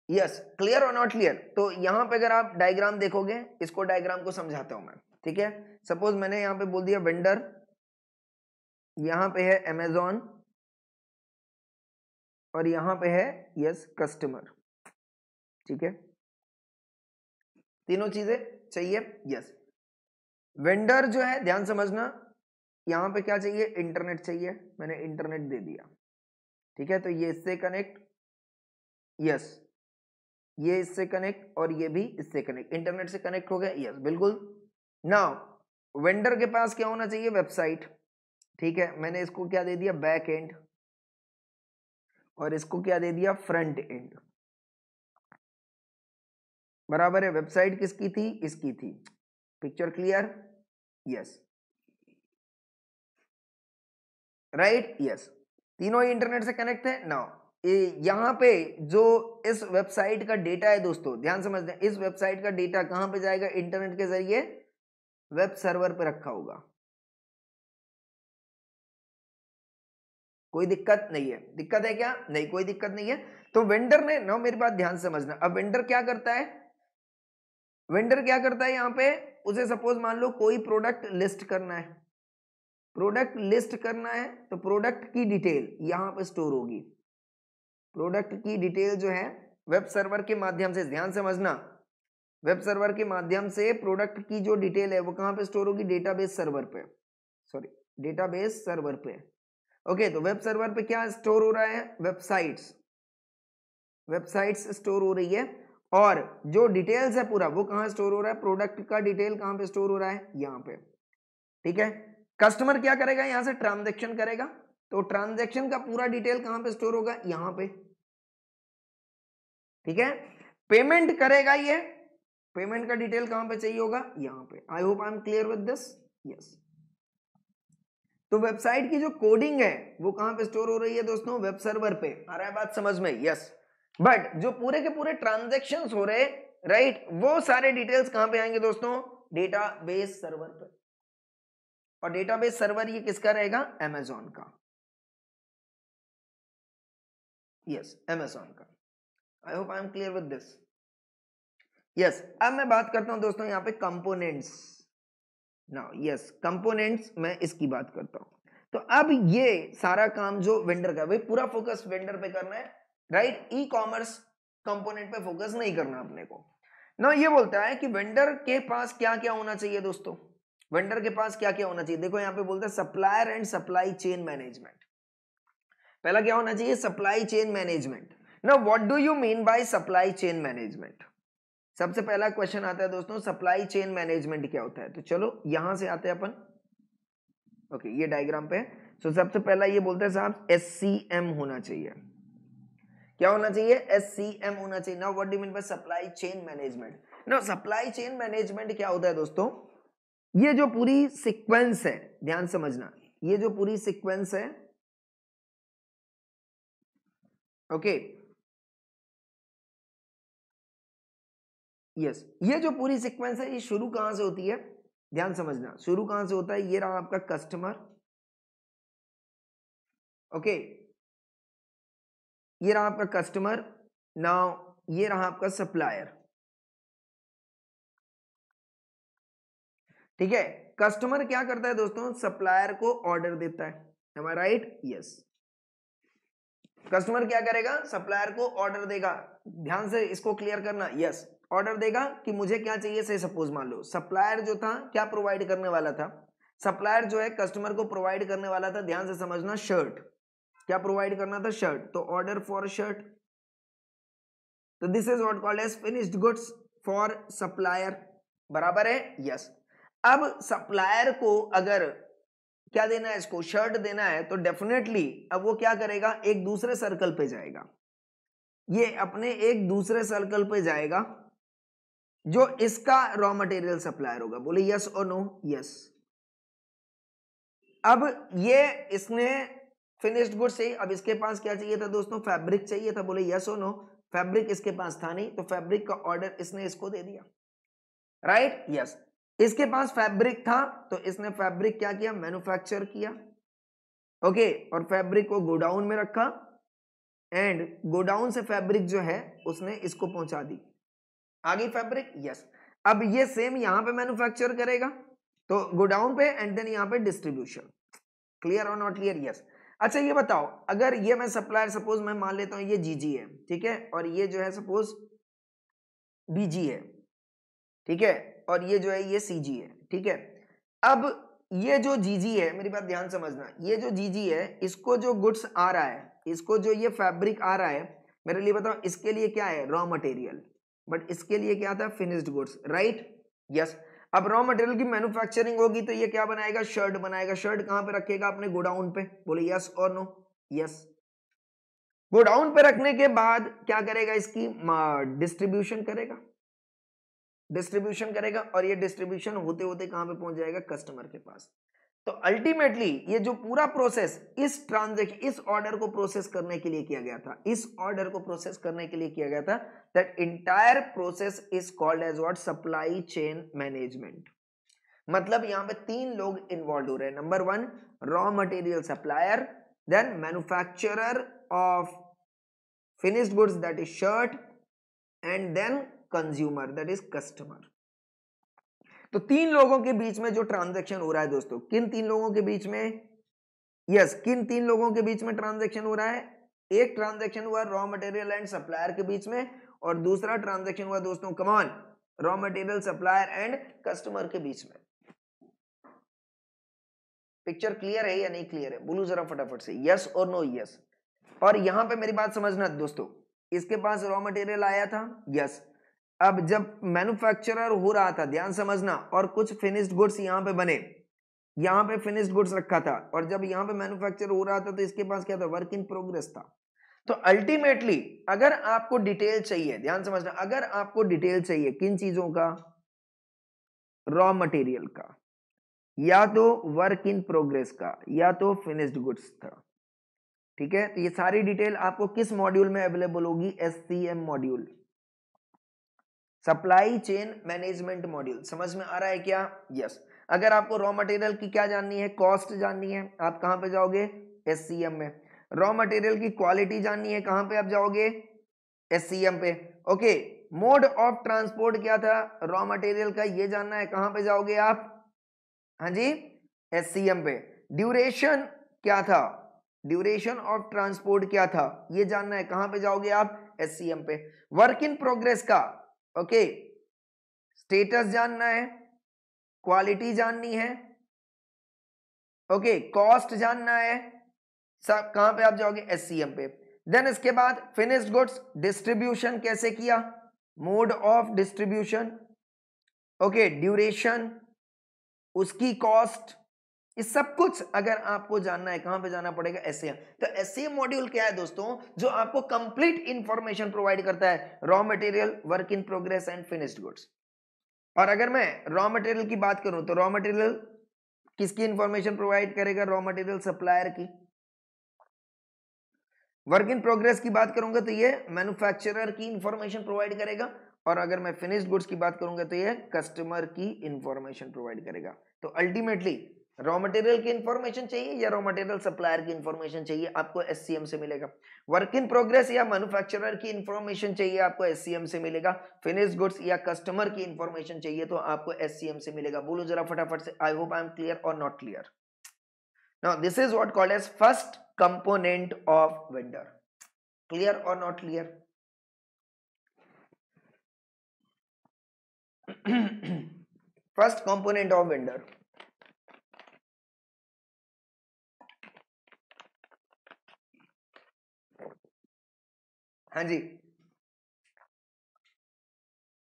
Yes, clear और नॉट क्लियर? तो यहां पे अगर आप डायग्राम देखोगे, इसको डायग्राम को समझाता हूं मैं, ठीक है। सपोज मैंने यहां पे बोल दिया वेंडर, यहां पे है अमेजॉन, और यहां पे है यस कस्टमर, ठीक है। तीनों चीजें चाहिए, यस। वेंडर जो है ध्यान समझना, यहां पे क्या चाहिए? इंटरनेट चाहिए, मैंने इंटरनेट दे दिया, ठीक है। तो ये इससे कनेक्ट, यस, ये इससे कनेक्ट और ये भी इससे कनेक्ट, इंटरनेट से कनेक्ट हो गया, यस बिल्कुल। नाउ वेंडर के पास क्या होना चाहिए? वेबसाइट, ठीक है। मैंने इसको क्या दे दिया? बैक एंड, और इसको क्या दे दिया? फ्रंट एंड, बराबर है। वेबसाइट किसकी थी? इसकी थी। Picture clear? Yes, right, yes. तीनों ही इंटरनेट से कनेक्ट है। नाउ यहां पे जो इस वेबसाइट का डेटा है दोस्तों, ध्यान समझते हैं, इस वेबसाइट का डेटा कहां पे जाएगा? इंटरनेट के जरिए वेब सर्वर पे रखा होगा। कोई दिक्कत नहीं है? दिक्कत है क्या? नहीं, कोई दिक्कत नहीं है। तो वेंडर ने ना, मेरी बात ध्यान समझना, अब वेंडर क्या करता है? वेंडर क्या करता है यहाँ पे? उसे सपोज मान लो कोई प्रोडक्ट लिस्ट करना है, प्रोडक्ट लिस्ट करना है, तो प्रोडक्ट की डिटेल यहाँ पे स्टोर होगी। प्रोडक्ट की डिटेल जो है वेब सर्वर के माध्यम से, ध्यान समझना, वेब सर्वर के माध्यम से प्रोडक्ट की जो डिटेल है वो कहां पे स्टोर होगी? डेटाबेस सर्वर पे, सॉरी, डेटाबेस सर्वर पे। ओके, तो वेब सर्वर पे क्या स्टोर हो रहा है? वेबसाइट्स, वेबसाइट्स स्टोर हो रही है, और जो डिटेल्स है पूरा वो कहां स्टोर हो रहा है? प्रोडक्ट का डिटेल कहां पे स्टोर हो रहा है? यहाँ पे, ठीक है। कस्टमर क्या करेगा? यहां से ट्रांजैक्शन करेगा, तो ट्रांजैक्शन का पूरा डिटेल कहां पे स्टोर होगा? यहाँ पे, ठीक है। पेमेंट करेगा ये, पेमेंट का डिटेल कहां पे चाहिए होगा, यहाँ पे। आई hope I am clear with this, yes. तो वेबसाइट की जो कोडिंग है वो कहां पे स्टोर हो रही है दोस्तों, वेब सर्वर पे। आ रहा है बात समझ में, यस। बट जो पूरे के पूरे ट्रांजैक्शंस हो रहे, राइट, वो सारे डिटेल्स कहां पे आएंगे दोस्तों, डेटाबेस सर्वर पे। और डेटाबेस सर्वर ये किसका रहेगा, अमेज़न का, यस, अमेज़न का। आई hope I am clear with this, yes. अब मैं बात करता हूं दोस्तों यहाँ पे कंपोनेंट्स। नाउ यस, कंपोनेंट्स, मैं इसकी बात करता हूं। तो अब ये सारा काम जो वेंडर का, भाई पूरा फोकस वेंडर पे करना है, राइट। ई कॉमर्स कंपोनेंट पे फोकस नहीं करना अपने को ना। ये बोलता है कि वेंडर के पास क्या क्या होना चाहिए दोस्तों, वेंडर के पास क्या क्या होना चाहिए। देखो यहाँ पे बोलते हैं supplier and supply chain management. पहला क्या होना चाहिए, सप्लाई चेन मैनेजमेंट। ना what do you mean by supply chain management. सबसे पहला क्वेश्चन आता है दोस्तों, सप्लाई चेन मैनेजमेंट क्या होता है। तो चलो यहां से आते हैं अपन, ओके, ये डायग्राम पे। सो सबसे पहला ये बोलते हैं साहब SCM होना चाहिए। क्या होना चाहिए, SCM होना चाहिए। Now what do you mean by supply chain management. Now supply chain management क्या होता है दोस्तों, ये जो पूरी सीक्वेंस है, ध्यान समझना, ये जो पूरी सीक्वेंस है, ओके, यस, ये जो पूरी सीक्वेंस है ये शुरू कहां से होती है, ध्यान समझना, शुरू कहां से होता है। ये रहा आपका कस्टमर, ओके, ये रहा आपका कस्टमर। नाउ ये रहा आपका सप्लायर, ठीक है। कस्टमर क्या करता है दोस्तों, सप्लायर को ऑर्डर देता है, एम आई राइट, यस। कस्टमर क्या करेगा, सप्लायर को ऑर्डर देगा। ध्यान से इसको क्लियर करना, यस। ऑर्डर देगा कि मुझे क्या चाहिए, से सपोज मान लो सप्लायर जो था क्या प्रोवाइड करने वाला था, सप्लायर जो है कस्टमर को प्रोवाइड करने वाला था, ध्यान से समझना, शर्ट। क्या प्रोवाइड करना था, शर्ट। तो ऑर्डर फॉर शर्ट, तो this is what called as finished goods for supplier, बराबर है, यस। अब सप्लायर को अगर क्या देना है, इसको शर्ट देना है, तो डेफिनेटली अब वो क्या करेगा, एक दूसरे सर्कल पे जाएगा, ये अपने एक दूसरे सर्कल पे जाएगा जो इसका रॉ मटेरियल सप्लायर होगा। बोले यस और नो, यस। अब ये इसने फिनिश्ड गुड्स चाहिए, अब इसके पास क्या चाहिए था दोस्तों, फैब्रिक चाहिए था। बोले यस और नो, फैब्रिक इसके पास था नहीं, तो फैब्रिक का ऑर्डर इसने इसको दे दिया, राइट, यस। इसके पास फैब्रिक था तो इसने फैब्रिक क्या किया, मैन्युफैक्चर किया, ओके, और फैब्रिक को गोडाउन में रखा, एंड गोडाउन से फैब्रिक जो है उसने इसको पहुंचा दी, आ गई फैब्रिक, यस। अब ये सेम यहां पे मैन्युफैक्चर करेगा, तो गोडाउन पे, एंड देन यहां पे डिस्ट्रीब्यूशन। क्लियर और नॉट क्लियर, यस। अच्छा ये बताओ, अगर ये मैं सप्लायर, सपोज मैं मान लेता हूं ये जीजी है, ठीक है, और ये जो है सपोज बीजी है, ठीक है, और ये जो है ये सीजी है, ठीक है। अब ये जो जीजी है, मेरी बात ध्यान समझना, ये जो जीजी है, इसको जो गुड्स आ रहा है, इसको जो ये फैब्रिक आ रहा है, मेरे लिए बताओ, इसके लिए क्या है, रॉ मटेरियल, बट इसके लिए क्या था, फिनिश्ड गुड्स, राइट, यस। अब रॉ मटेरियल की मैन्युफैक्चरिंग होगी तो ये क्या बनाएगा, शर्ट बनाएगा। शर्ट कहां पे रखेगा, अपने गोडाउन पे। बोले यस और नो, यस। गोडाउन पे रखने के बाद क्या करेगा, इसकी डिस्ट्रीब्यूशन करेगा, डिस्ट्रीब्यूशन करेगा, और ये डिस्ट्रीब्यूशन होते होते कहां पे पहुंच जाएगा, कस्टमर के पास। तो अल्टीमेटली ये जो पूरा प्रोसेस इस ट्रांजैक्शन, इस ऑर्डर को प्रोसेस करने के लिए किया गया था, इस ऑर्डर को प्रोसेस करने के लिए किया गया था, that entire process is called as what, supply chain management. मतलब यहां पे 3 लोग इन्वॉल्व हो रहे हैं। Number 1 raw material supplier, then manufacturer of finished goods that is shirt, and then consumer that is customer. तो 3 लोगों के बीच में जो ट्रांजैक्शन हो रहा है दोस्तों, किन 3 लोगों के बीच में, यस, किन 3 लोगों के बीच में ट्रांजैक्शन हो रहा है। एक ट्रांजैक्शन हुआ रॉ मटेरियल एंड सप्लायर के बीच में, और दूसरा ट्रांजैक्शन हुआ दोस्तों, come on, raw material supplier and customer के बीच में। पिक्चर क्लियर है या नहीं क्लियर है, बोलो जरा फटाफट से, यस और नो, यस। और यहां पे मेरी बात समझना दोस्तों, इसके पास रॉ मटेरियल आया था, यस। अब जब मैन्युफैक्चरर हो रहा था, ध्यान समझना, और कुछ फिनिश्ड गुड्स यहां पे बने, यहां पे फिनिश्ड गुड्स रखा था, और जब यहां पे मैन्युफैक्चर हो रहा था तो इसके पास क्या था, वर्क इन प्रोग्रेस था। तो अल्टीमेटली अगर आपको डिटेल चाहिए, ध्यान समझना, अगर आपको डिटेल चाहिए किन चीजों का, रॉ मटेरियल का, या तो वर्क इन प्रोग्रेस का, या तो फिनिश्ड गुड्स का, ठीक है, तो ये सारी डिटेल आपको किस मॉड्यूल में अवेलेबल होगी, SCM module, supply chain management module. समझ में आ रहा है क्या? यस। अगर आपको रॉ मटेरियल की क्या जाननी है, कॉस्ट जाननी है, आप कहां पे जाओगे, SCM में। रॉ मटेरियल की क्वालिटी जाननी है, कहां पे आप जाओगे, SCM पे। ओके, मोड ऑफ ट्रांसपोर्ट क्या था रॉ मटेरियल का, ये जानना है, कहां पे जाओगे आप, हाँ जी, SCM पे। ड्यूरेशन क्या था, ड्यूरेशन ऑफ ट्रांसपोर्ट क्या था, ये जानना है, कहां पे जाओगे आप, SCM पे। वर्क इन प्रोग्रेस का, ओके, स्टेटस जानना है, क्वालिटी जाननी है, ओके, कॉस्ट जानना है, सब कहां पे आप जाओगे, SCM पे। देन इसके बाद फिनिश्ड गुड्स, डिस्ट्रीब्यूशन कैसे किया, mode of distribution, okay, duration, उसकी कॉस्ट, इस सब कुछ अगर आपको जानना है, कहां पे जाना पड़ेगा, SCM। तो SCM मॉड्यूल क्या है दोस्तों, जो आपको कंप्लीट इंफॉर्मेशन प्रोवाइड करता है, raw material, work in progress and finished goods. और अगर मैं रॉ मटेरियल की बात करूं तो रॉ मटेरियल किसकी इंफॉर्मेशन प्रोवाइड करेगा, रॉ मटेरियल सप्लायर की। वर्क इन प्रोग्रेस की बात करूंगा तो ये मैन्युफैक्चरर की इंफॉर्मेशन प्रोवाइड करेगा, और अगर मैं फिनिश्ड गुड्स की बात करूंगा तो ये कस्टमर की इंफॉर्मेशन प्रोवाइड करेगा। तो अल्टीमेटली रॉ मटेरियल की इंफॉर्मेशन चाहिए या रॉ मटेरियल सप्लायर की इंफॉर्मेशन चाहिए, आपको SCM से मिलेगा। वर्क इन प्रोग्रेस या मैन्युफैक्चरर की इंफॉर्मेशन चाहिए, आपको SCM से मिलेगा। फिनिश्ड गुड्स या कस्टमर की इंफॉर्मेशन चाहिए तो आपको SCM से मिलेगा। बोलो जरा फटाफट से, I hope I am clear और not clear. Now this is what called as first component of vendor. Clear or not clear? First component of vendor. हाँ जी,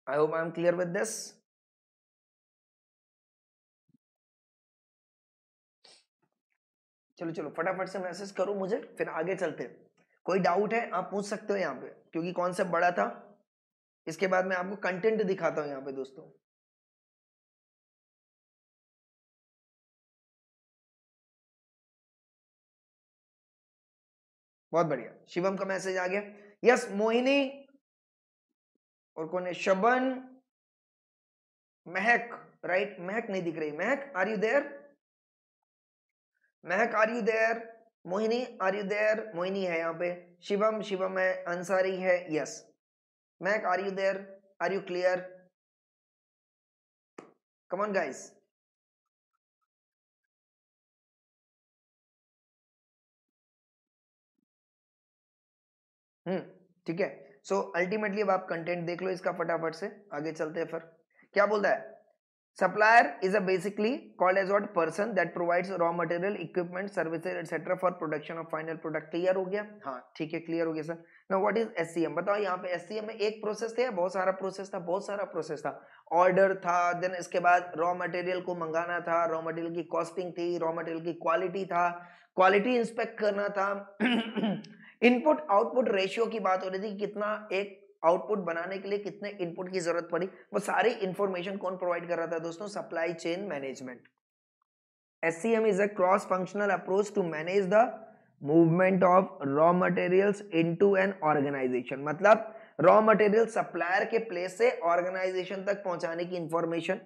I hope I am clear with this. चलो चलो फटाफट से मैसेज करो मुझे, फिर आगे चलते हैं। कोई डाउट है आप पूछ सकते हो यहाँ पे, क्योंकि कॉन्सेप्ट बड़ा था। इसके बाद मैं आपको कंटेंट दिखाता हूँ यहाँ पे दोस्तों। बहुत बढ़िया, शिवम का मैसेज आ गया। यस, मोहिनी और कौन है, शबन, महक, राइट, महक नहीं दिख रही, Mahak are you there, Mahak are you there, Mohini are you there, Mohini है यहाँ पे, शिवम, शिवम है, अंसारी है, yes, Mahak are you there, are you clear, come on guys. ठीक है। सो अल्टीमेटली अब आप कंटेंट देख लो इसका फटाफट से, आगे चलते हैं। फिर क्या बोलता है, supplier is a basically called as what, person that provides raw material, equipment, services etcetera for production of final product. Clear हो गया, हाँ ठीक है, क्लियर हो गया sir. Now what is SCM, बताओ यहाँ पे SCM में एक प्रोसेस था या बहुत सारा प्रोसेस था, बहुत सारा प्रोसेस था। ऑर्डर था, देन इसके बाद रॉ मटेरियल को मंगाना था, रॉ मटेरियल की कॉस्टिंग थी, रॉ मटेरियल की क्वालिटी था, क्वालिटी इंस्पेक्ट करना था, इनपुट आउटपुट रेशियो की बात हो रही थी, कितना एक आउटपुट बनाने के लिए कितने इनपुट की जरूरत पड़ी, वो सारी इंफॉर्मेशन कौन प्रोवाइड कर रहा था दोस्तों, supply chain management. SCM is a cross functional approach to manage the movement of raw materials into an organization। मतलब रॉ मटेरियल सप्लायर के प्लेस से ऑर्गेनाइजेशन तक पहुंचाने की information,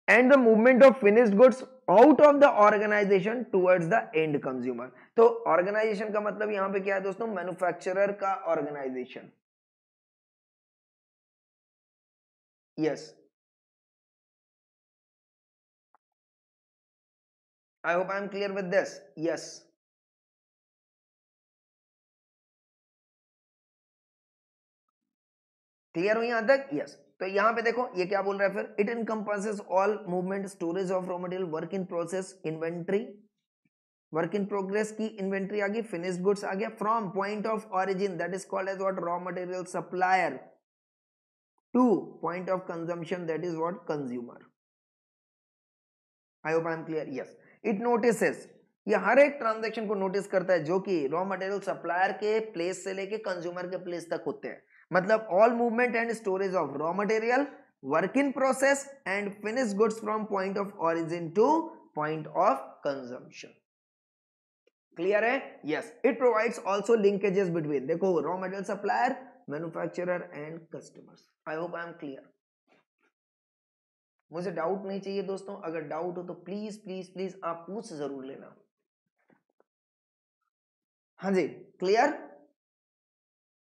and the movement of finished goods out of the organization towards the end consumer. तो ऑर्गेनाइजेशन का मतलब यहां पे क्या है दोस्तों, मैन्युफैक्चरर का organization. Yes, I hope I am clear with this. Yes, clear हो यहां तक, यस। तो यहां पे देखो ये क्या बोल रहा है फिर, it encompasses all movement, storage of raw material, work in process, inventory, work in progress की इन्वेंट्री आ गई, फिनिश्ड गुड्स आ गया, from point of origin that is called as what, raw material supplier, to point of consumption that is what, consumer. I hope I am clear, yes. It notices ये हर एक ट्रांजैक्शन को नोटिस करता है जो कि रॉ मटेरियल सप्लायर के प्लेस से लेके कंज्यूमर के प्लेस तक होते हैं। मतलब all movement and storage of raw material, work in process and finish goods from point of origin to point of consumption. Clear है? Yes. It provides also linkages between, देखो, raw material supplier, manufacturer and customers. I hope I am clear. मुझे डाउट नहीं चाहिए दोस्तों, अगर डाउट हो तो प्लीज प्लीज प्लीज आप पूछ जरूर लेना। हाँ जी, क्लियर?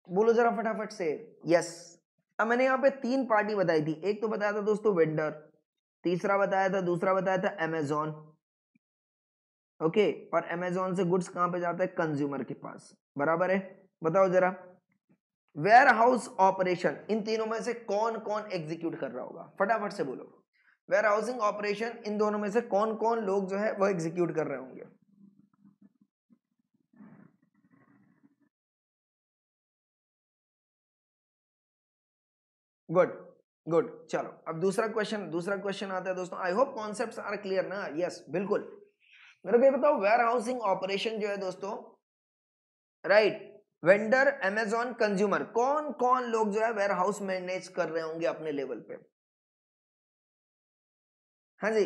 बोलो जरा फटाफट से। यस। अब मैंने यहाँ पे 3 पार्टी बताई थी, एक तो बताया था दोस्तों वेंडर, तीसरा बताया था, दूसरा बताया था अमेजॉन। ओके, और अमेजॉन से गुड्स कहां पे जाता है? कंज्यूमर के पास, बराबर है? बताओ जरा, वेयर हाउस ऑपरेशन इन तीनों में से कौन कौन एग्जीक्यूट कर रहा होगा? फटाफट से बोलो। वेयर हाउसिंग ऑपरेशन इन दोनों में से कौन कौन लोग जो है वो एग्जीक्यूट कर रहे होंगे? Good good. चलो अब दूसरा क्वेश्चन आता है दोस्तों। I hope concepts are clear ना? यस, बिल्कुल। मेरे को ये बताओ, वेयर हाउसिंग ऑपरेशन जो है दोस्तों, राइट, वेंडर, अमेजॉन, कंज्यूमर, कौन कौन लोग जो है वेयर हाउस मैनेज कर रहे होंगे अपने लेवल पे? हाँ जी,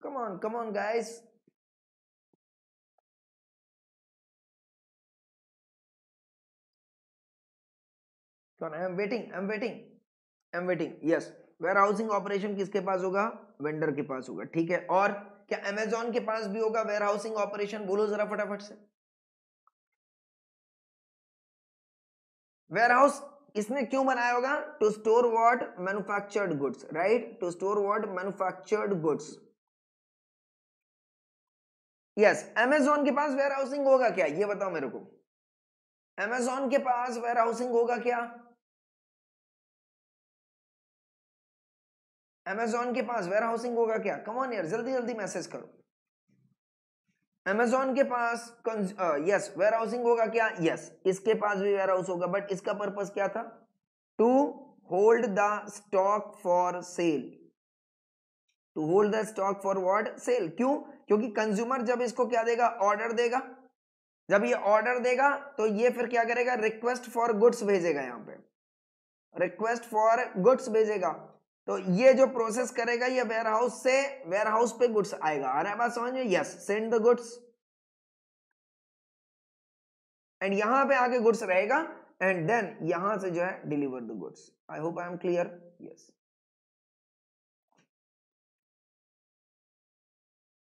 कम ऑन गाइस। कौन? I am waiting. Yes, warehousing operation किसके पास होगा? वेंडर के पास होगा, ठीक है। और क्या अमेजॉन के पास भी होगा वेयर हाउसिंग ऑपरेशन? बोलो जरा फटाफट से। वेयर हाउस इसने क्यों बनाया होगा? To store what? Manufactured goods, right, to store what? Manufactured goods. Yes. Amazon के पास वेयर हाउसिंग होगा क्या? ये बताओ मेरे को, अमेजॉन के पास वेयर हाउसिंग होगा क्या? अमेजॉन के पास वेयर हाउसिंग होगा क्या? कम ऑन यार, जल्दी जल्दी मैसेज करो। अमेजॉन के पास यस वेयर हाउसिंग होगा क्या? यस, इसके पास भी वेयर हाउस होगा, बट इसका पर्पस क्या था? To hold the stock for sale. To hold the stock for what? Sale. क्यों? क्योंकि कंज्यूमर जब इसको क्या देगा? ऑर्डर देगा। जब ये ऑर्डर देगा तो ये फिर क्या करेगा? रिक्वेस्ट फॉर गुड्स भेजेगा, यहां पे रिक्वेस्ट फॉर गुड्स भेजेगा। तो ये जो प्रोसेस करेगा ये वेयर हाउस से वेयर हाउस पे गुड्स आएगा। आ रहा है बात समझ में? Yes, send the goods, and यहां पे आके गुड्स रहेगा, एंड देन यहां से जो है deliver the goods. I hope I am clear. Yes.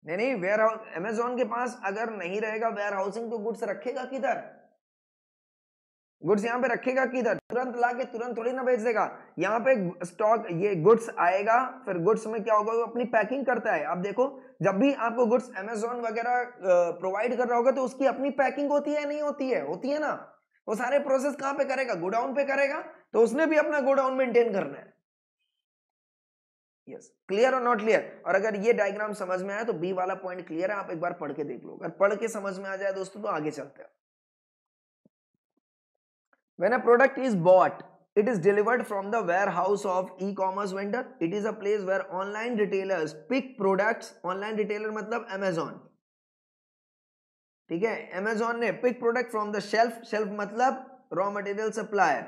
नहीं, वेयर हाउस अमेजोन के पास अगर नहीं रहेगा वेयर हाउसिंग तो गुड्स रखेगा किधर? गुड्स यहाँ पे रखेगा किधर? तुरंत लाके तुरंत थोड़ी ना बेच देगा। यहाँ पे स्टॉक, ये गुड्स आएगा, फिर गुड्स में क्या होगा? वो अपनी पैकिंग करता है। आप देखो, जब भी आपको गुड्स अमेजोन वगैरह प्रोवाइड कर रहा होगा तो उसकी अपनी पैकिंग होती है, नहीं होती है? होती है ना। वो सारे प्रोसेस कहाँ पे करेगा? गोडाउन पे करेगा। तो उसने भी अपना गोडाउन मेंटेन करना है। यस, क्लियर और नॉट क्लियर? और अगर ये डायग्राम समझ में आया तो बी वाला पॉइंट क्लियर है, आप एक बार पढ़ के देख लो। अगर पढ़ के समझ में आ जाए दोस्तों तो आगे चलते हैं। When a product is bought, it is delivered from the warehouse of e-commerce vendor. It is a place where online retailers pick products. Online retailer मतलब Amazon, ठीक है? Amazon ने pick product from the shelf. Shelf मतलब raw material supplier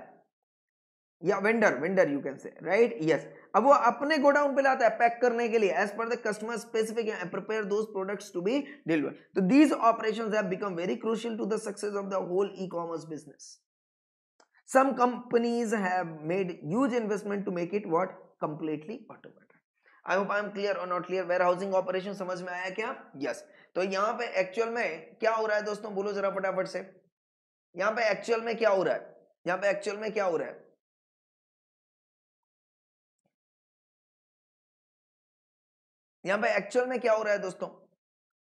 या vendor you can say, right? Yes. अब वो अपने गोडाउन पे लाता है पैक करने के लिए, as per the customer specific and prepare those products to be delivered. तो these operations have become very crucial to the success of the whole e-commerce business. Some companies have made huge investment to make it what? Completely automated. I hope I am clear or not clear. Warehousing operation समझ में आया क्या? Yes. तो यहाँ पे एक्चुअल में क्या हो रहा है दोस्तों? बोलो जरा फटाफट से। यहाँ पे एक्चुअल में क्या हो रहा है? यहाँ पे एक्चुअल में क्या हो रहा है? यहाँ पे एक्चुअल में क्या हो रहा है दोस्तों?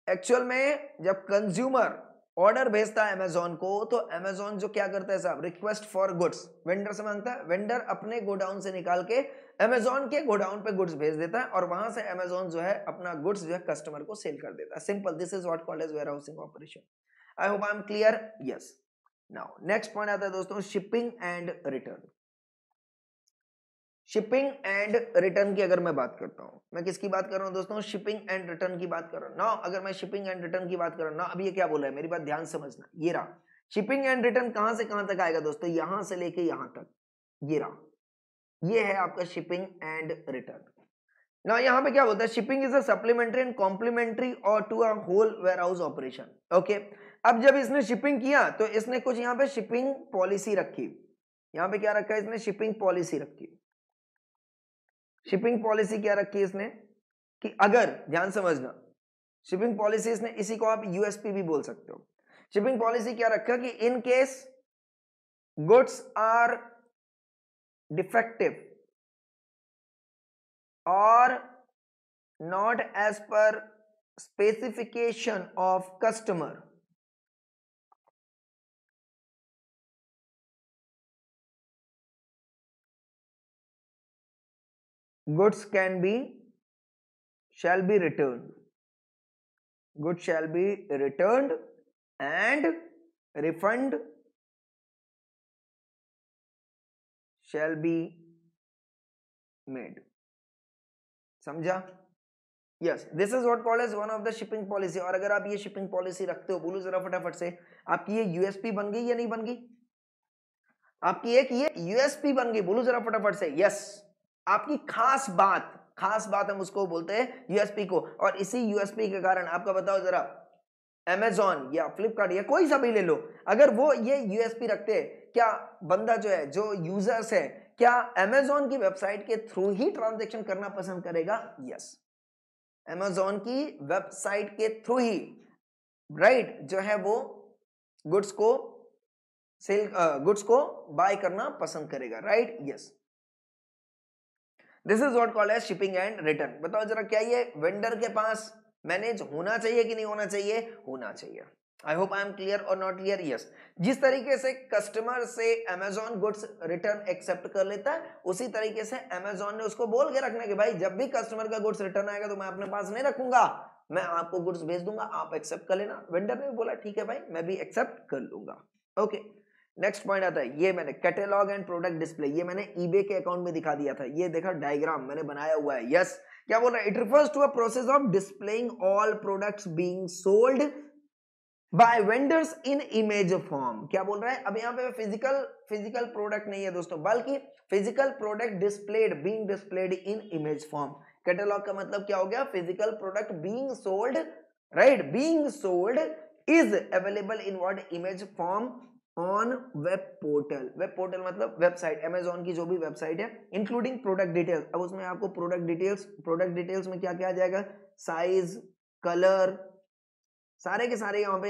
एक्चुअल में जब कंज्यूमर ऑर्डर भेजता है अमेजोन को, तो अमेजोन जो क्या करता है साहब? रिक्वेस्ट फॉर गुड्स वेंडर से मांगता है। वेंडर अपने गोडाउन से निकाल के अमेजोन के गोडाउन पे गुड्स भेज देता है, और वहां से अमेजोन जो है अपना गुड्स जो है कस्टमर को सेल कर देता है। Simple, this is what called as warehousing operation. I hope I am clear. Yes. Now next point आता है दोस्तों, shipping and return. Shipping and return की अगर मैं बात करता हूं, मैं किसकी बात कर रहा हूं दोस्तों, शिपिंग एंड रिटर्न की बात कर रहा हूं ना। अगर मैं शिपिंग एंड रिटर्न की बात कर रहा हूं ना, अब ये क्या बोला है, मेरी बात ध्यान समझना, ये रहा शिपिंग एंड रिटर्न कहां से कहां तक आएगा दोस्तों, यहां से लेके यहां तक, ये रहा, ये है आपका शिपिंग एंड रिटर्न ना। यहाँ पे क्या होता है, shipping is a supplementary and complementary और to a whole warehouse operation. Okay, अब जब इसने शिपिंग किया तो इसने कुछ यहाँ पे शिपिंग पॉलिसी रखी, यहाँ पे क्या रखा है इसने, शिपिंग पॉलिसी रखी। शिपिंग पॉलिसी क्या रखी है इसने, कि अगर, ध्यान समझना, शिपिंग पॉलिसी इसने, इसी को आप यूएसपी भी बोल सकते हो। शिपिंग पॉलिसी क्या रखा कि in case goods are defective or not as per specification of customer, goods shall be returned, goods shall be returned and refund shall be made। समझा? Yes, this is what called as one of the shipping policy. और अगर आप ये शिपिंग पॉलिसी रखते हो, बोलो जरा फटाफट से, आपकी ये यूएसपी बन गई या नहीं बन गई, आपकी एक ये यूएसपी बन गई, बोलो जरा फटाफट से, यस, आपकी खास बात, खास बात हम उसको बोलते हैं यूएसपी को। और इसी यूएसपी के कारण आपका बताओ जरा, अमेजॉन या फ्लिपकार्ट या कोई सा भी ले लो, अगर वो ये यूएसपी रखते हैं, क्या बंदा जो है, जो यूजर्स है, क्या अमेजॉन की वेबसाइट के थ्रू ही ट्रांजैक्शन करना पसंद करेगा? यस, अमेजॉन की वेबसाइट के थ्रू ही, राइट, जो है वो गुड्स को सेल, गुड्स को बाय करना पसंद करेगा, right, yes. This is what called as shipping and return. बताओ जरा, क्या ये वेंडर के पास मैनेज होना चाहिए कि नहीं होना चाहिए? होना चाहिए। आई होप आई एम क्लियर और नॉट क्लियर? यस। जिस तरीके से कस्टमर से अमेजॉन गुड्स रिटर्न एक्सेप्ट कर लेता है, उसी तरीके से अमेजॉन ने उसको बोल के रखना कि भाई जब भी कस्टमर का गुड्स रिटर्न आएगा तो मैं अपने पास नहीं रखूंगा, मैं आपको गुड्स भेज दूंगा, आप एक्सेप्ट कर लेना। वेंडर ने भी बोला ठीक है भाई, मैं भी एक्सेप्ट कर लूंगा। ओके, नेक्स्ट पॉइंट आता है, ये मैंने कैटेलॉग एंड प्रोडक्ट डिस्प्ले, ये मैंने ईबे के अकाउंट में दिखा दिया था, ये देखा डायग्राम मैंने बनाया हुआ है। यस, क्या बोल रहा है, it refers to a process of displaying all products being sold by vendors in image form. क्या बोल रहा है, अब यहाँ पे फिजिकल प्रोडक्ट नहीं है दोस्तों, बल्कि physical product displayed, being displayed in image form. Catalogue का मतलब क्या हो गया, physical product being sold, right, being sold is available in what, image form on web portal. Web portal मतलब वेबसाइट, अमेजॉन की जो भी वेबसाइट है, इंक्लूडिंग प्रोडक्ट डिटेल्स। अब उसमें आपको प्रोडक्ट डिटेल्स में क्या क्या आ जाएगा, साइज, कलर, सारे के सारे यहाँ पे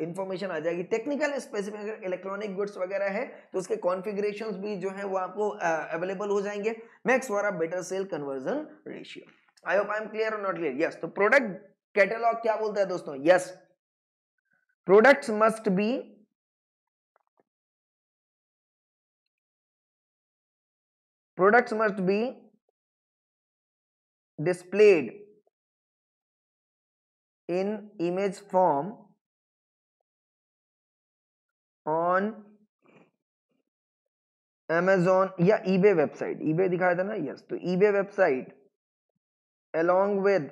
इंफॉर्मेशन आ जाएगी। टेक्निकल स्पेसिफिक, अगर इलेक्ट्रॉनिक गुड्स वगैरह है तो उसके कॉन्फ़िगरेशंस भी जो है वो आपको अवेलेबल हो जाएंगे। Makes for a better sale conversion ratio. I hope I am clear और नॉट क्लियर? यस। तो प्रोडक्ट कैटलॉग क्या बोलता है दोस्तों? Yes, products must be displayed in image form on Amazon या eBay वेबसाइट, eBay दिखाया था ना, यस, तो eBay website along with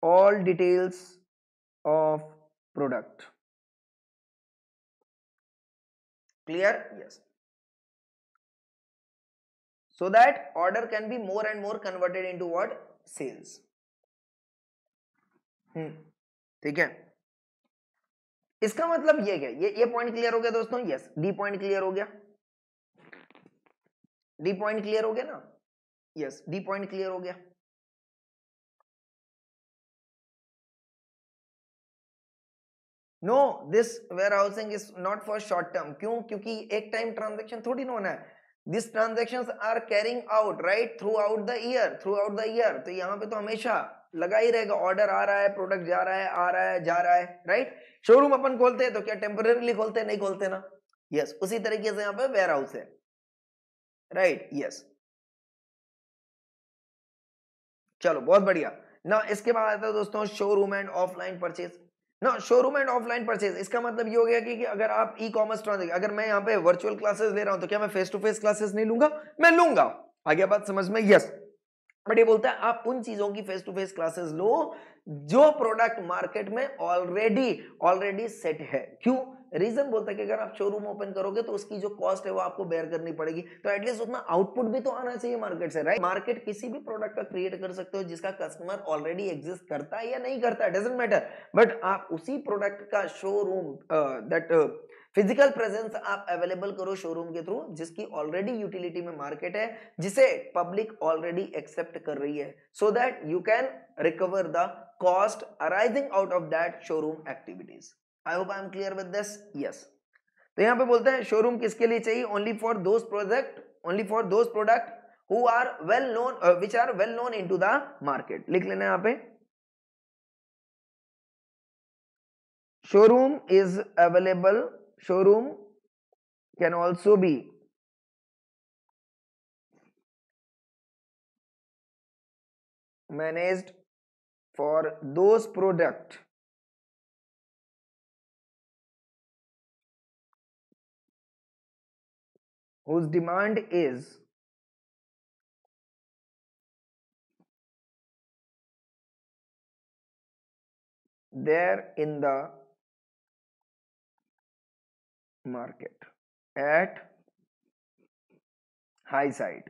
all details of product. Clear? Yes. So that order can be more and more converted into what? Sales. ठीक है, इसका मतलब ये क्या, ये पॉइंट क्लियर हो गया दोस्तों? यस, डी पॉइंट क्लियर हो गया, डी पॉइंट क्लियर हो गया ना? यस, डी पॉइंट क्लियर हो गया। No, this warehousing is not for short term. क्यों? क्योंकि एक टाइम ट्रांजेक्शन थोड़ी ना होना है, this transactions are carrying out right throughout the year, तो यहाँ पे तो हमेशा लगा ही रहेगा, ऑर्डर आ रहा है, प्रोडक्ट जा रहा है, आ रहा है, जा रहा है, राइट। शोरूम अपन खोलते हैं तो क्या टेम्पररीली खोलते हैं? नहीं खोलते ना, यस। उसी तरीके से यहाँ पे वेयर हाउस है, राइट, यस। चलो बहुत बढ़िया ना। इसके बाद आता है दोस्तों शोरूम एंड ऑफलाइन परचेज। ना शोरूम एंड ऑफलाइन परचेज, इसका मतलब ये हो गया कि अगर आप ई कॉमर्स ट्रांजेक्शन, अगर मैं यहाँ पे वर्चुअल क्लासेस ले रहा हूं तो क्या मैं फेस टू फेस क्लासेस नहीं लूंगा? मैं लूंगा। आ गया बात समझ में? यस। बट ये बोलता है आप उन चीजों की फेस टू फेस क्लासेस लो जो प्रोडक्ट मार्केट में ऑलरेडी ऑलरेडी सेट है। क्यों? रीजन बोलता है कि अगर आप शोरूम ओपन करोगे तो उसकी जो कॉस्ट है वो आपको बेयर करनी पड़ेगी, तो एटलीस्ट उतना आउटपुट भी तो आना चाहिए मार्केट से, राइट? मार्केट किसी भी प्रोडक्ट का क्रिएट कर सकते हो जिसका कस्टमर ऑलरेडी एग्जिस्ट करता है या नहीं करता है, डजंट मैटर, बट आप उसी प्रोडक्ट का शोरूम दैट फिजिकल प्रेजेंस आप अवेलेबल करो शोरूम के थ्रू जिसकी ऑलरेडी यूटिलिटी में मार्केट है, जिसे पब्लिक ऑलरेडी एक्सेप्ट कर रही है, so that you can recover the cost arising out of that showroom activities. I hope I am clear with this. Yes. तो यहां पे बोलते हैं शोरूम किसके लिए चाहिए? Only for those product, only for those product who are well known, which are well known into the market. लिख लेना यहां पे, showroom is available, showroom can also be managed for those product whose demand is there in the market at high side।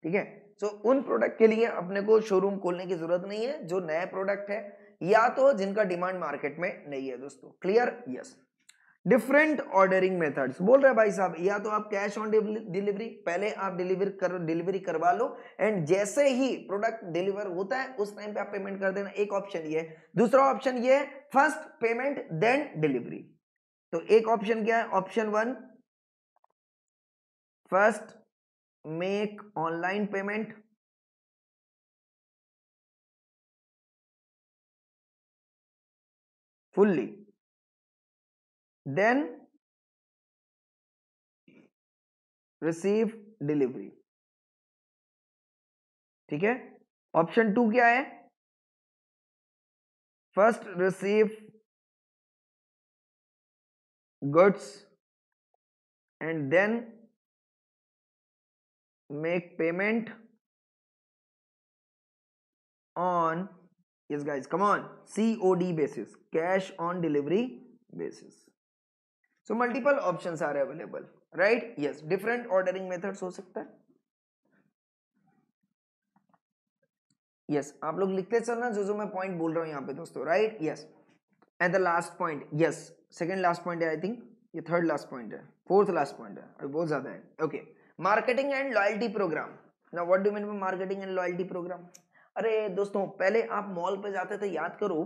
ठीक है? सो उन प्रोडक्ट के लिए अपने को शोरूम खोलने की जरूरत नहीं है जो नए प्रोडक्ट है या तो जिनका डिमांड मार्केट में नहीं है। दोस्तों clear? Yes. Different ordering methods बोल रहे हैं भाई साहब, या तो आप कैश ऑन डिलीवरी, पहले आप डिलीवरी करवा लो एंड जैसे ही प्रोडक्ट डिलीवर होता है उस टाइम पे आप पेमेंट कर देना, एक ऑप्शन ये है। दूसरा ऑप्शन ये है फर्स्ट पेमेंट देन डिलीवरी। तो एक ऑप्शन क्या है? Option one, first make online payment, fully, then receive delivery. ठीक है? ऑप्शन टू क्या है? First receive goods and then make payment on, yes guys come on, COD basis, cash on delivery basis। so multiple options are available, right? yes, different ordering methods हो सकता है। yes, आप लोग लिखते चलना जो मैं पॉइंट बोल रहा हूं यहाँ पे दोस्तों, right? Yes. And the last point, yes second last point है, आई थिंक ये थर्ड लास्ट पॉइंट है, फोर्थ लास्ट पॉइंट है, अभी बहुत ज्यादा है। Okay, marketing and loyalty program. Now what do mean by marketing and loyalty program? अरे दोस्तों पहले आप मॉल पे जाते थे, याद करो,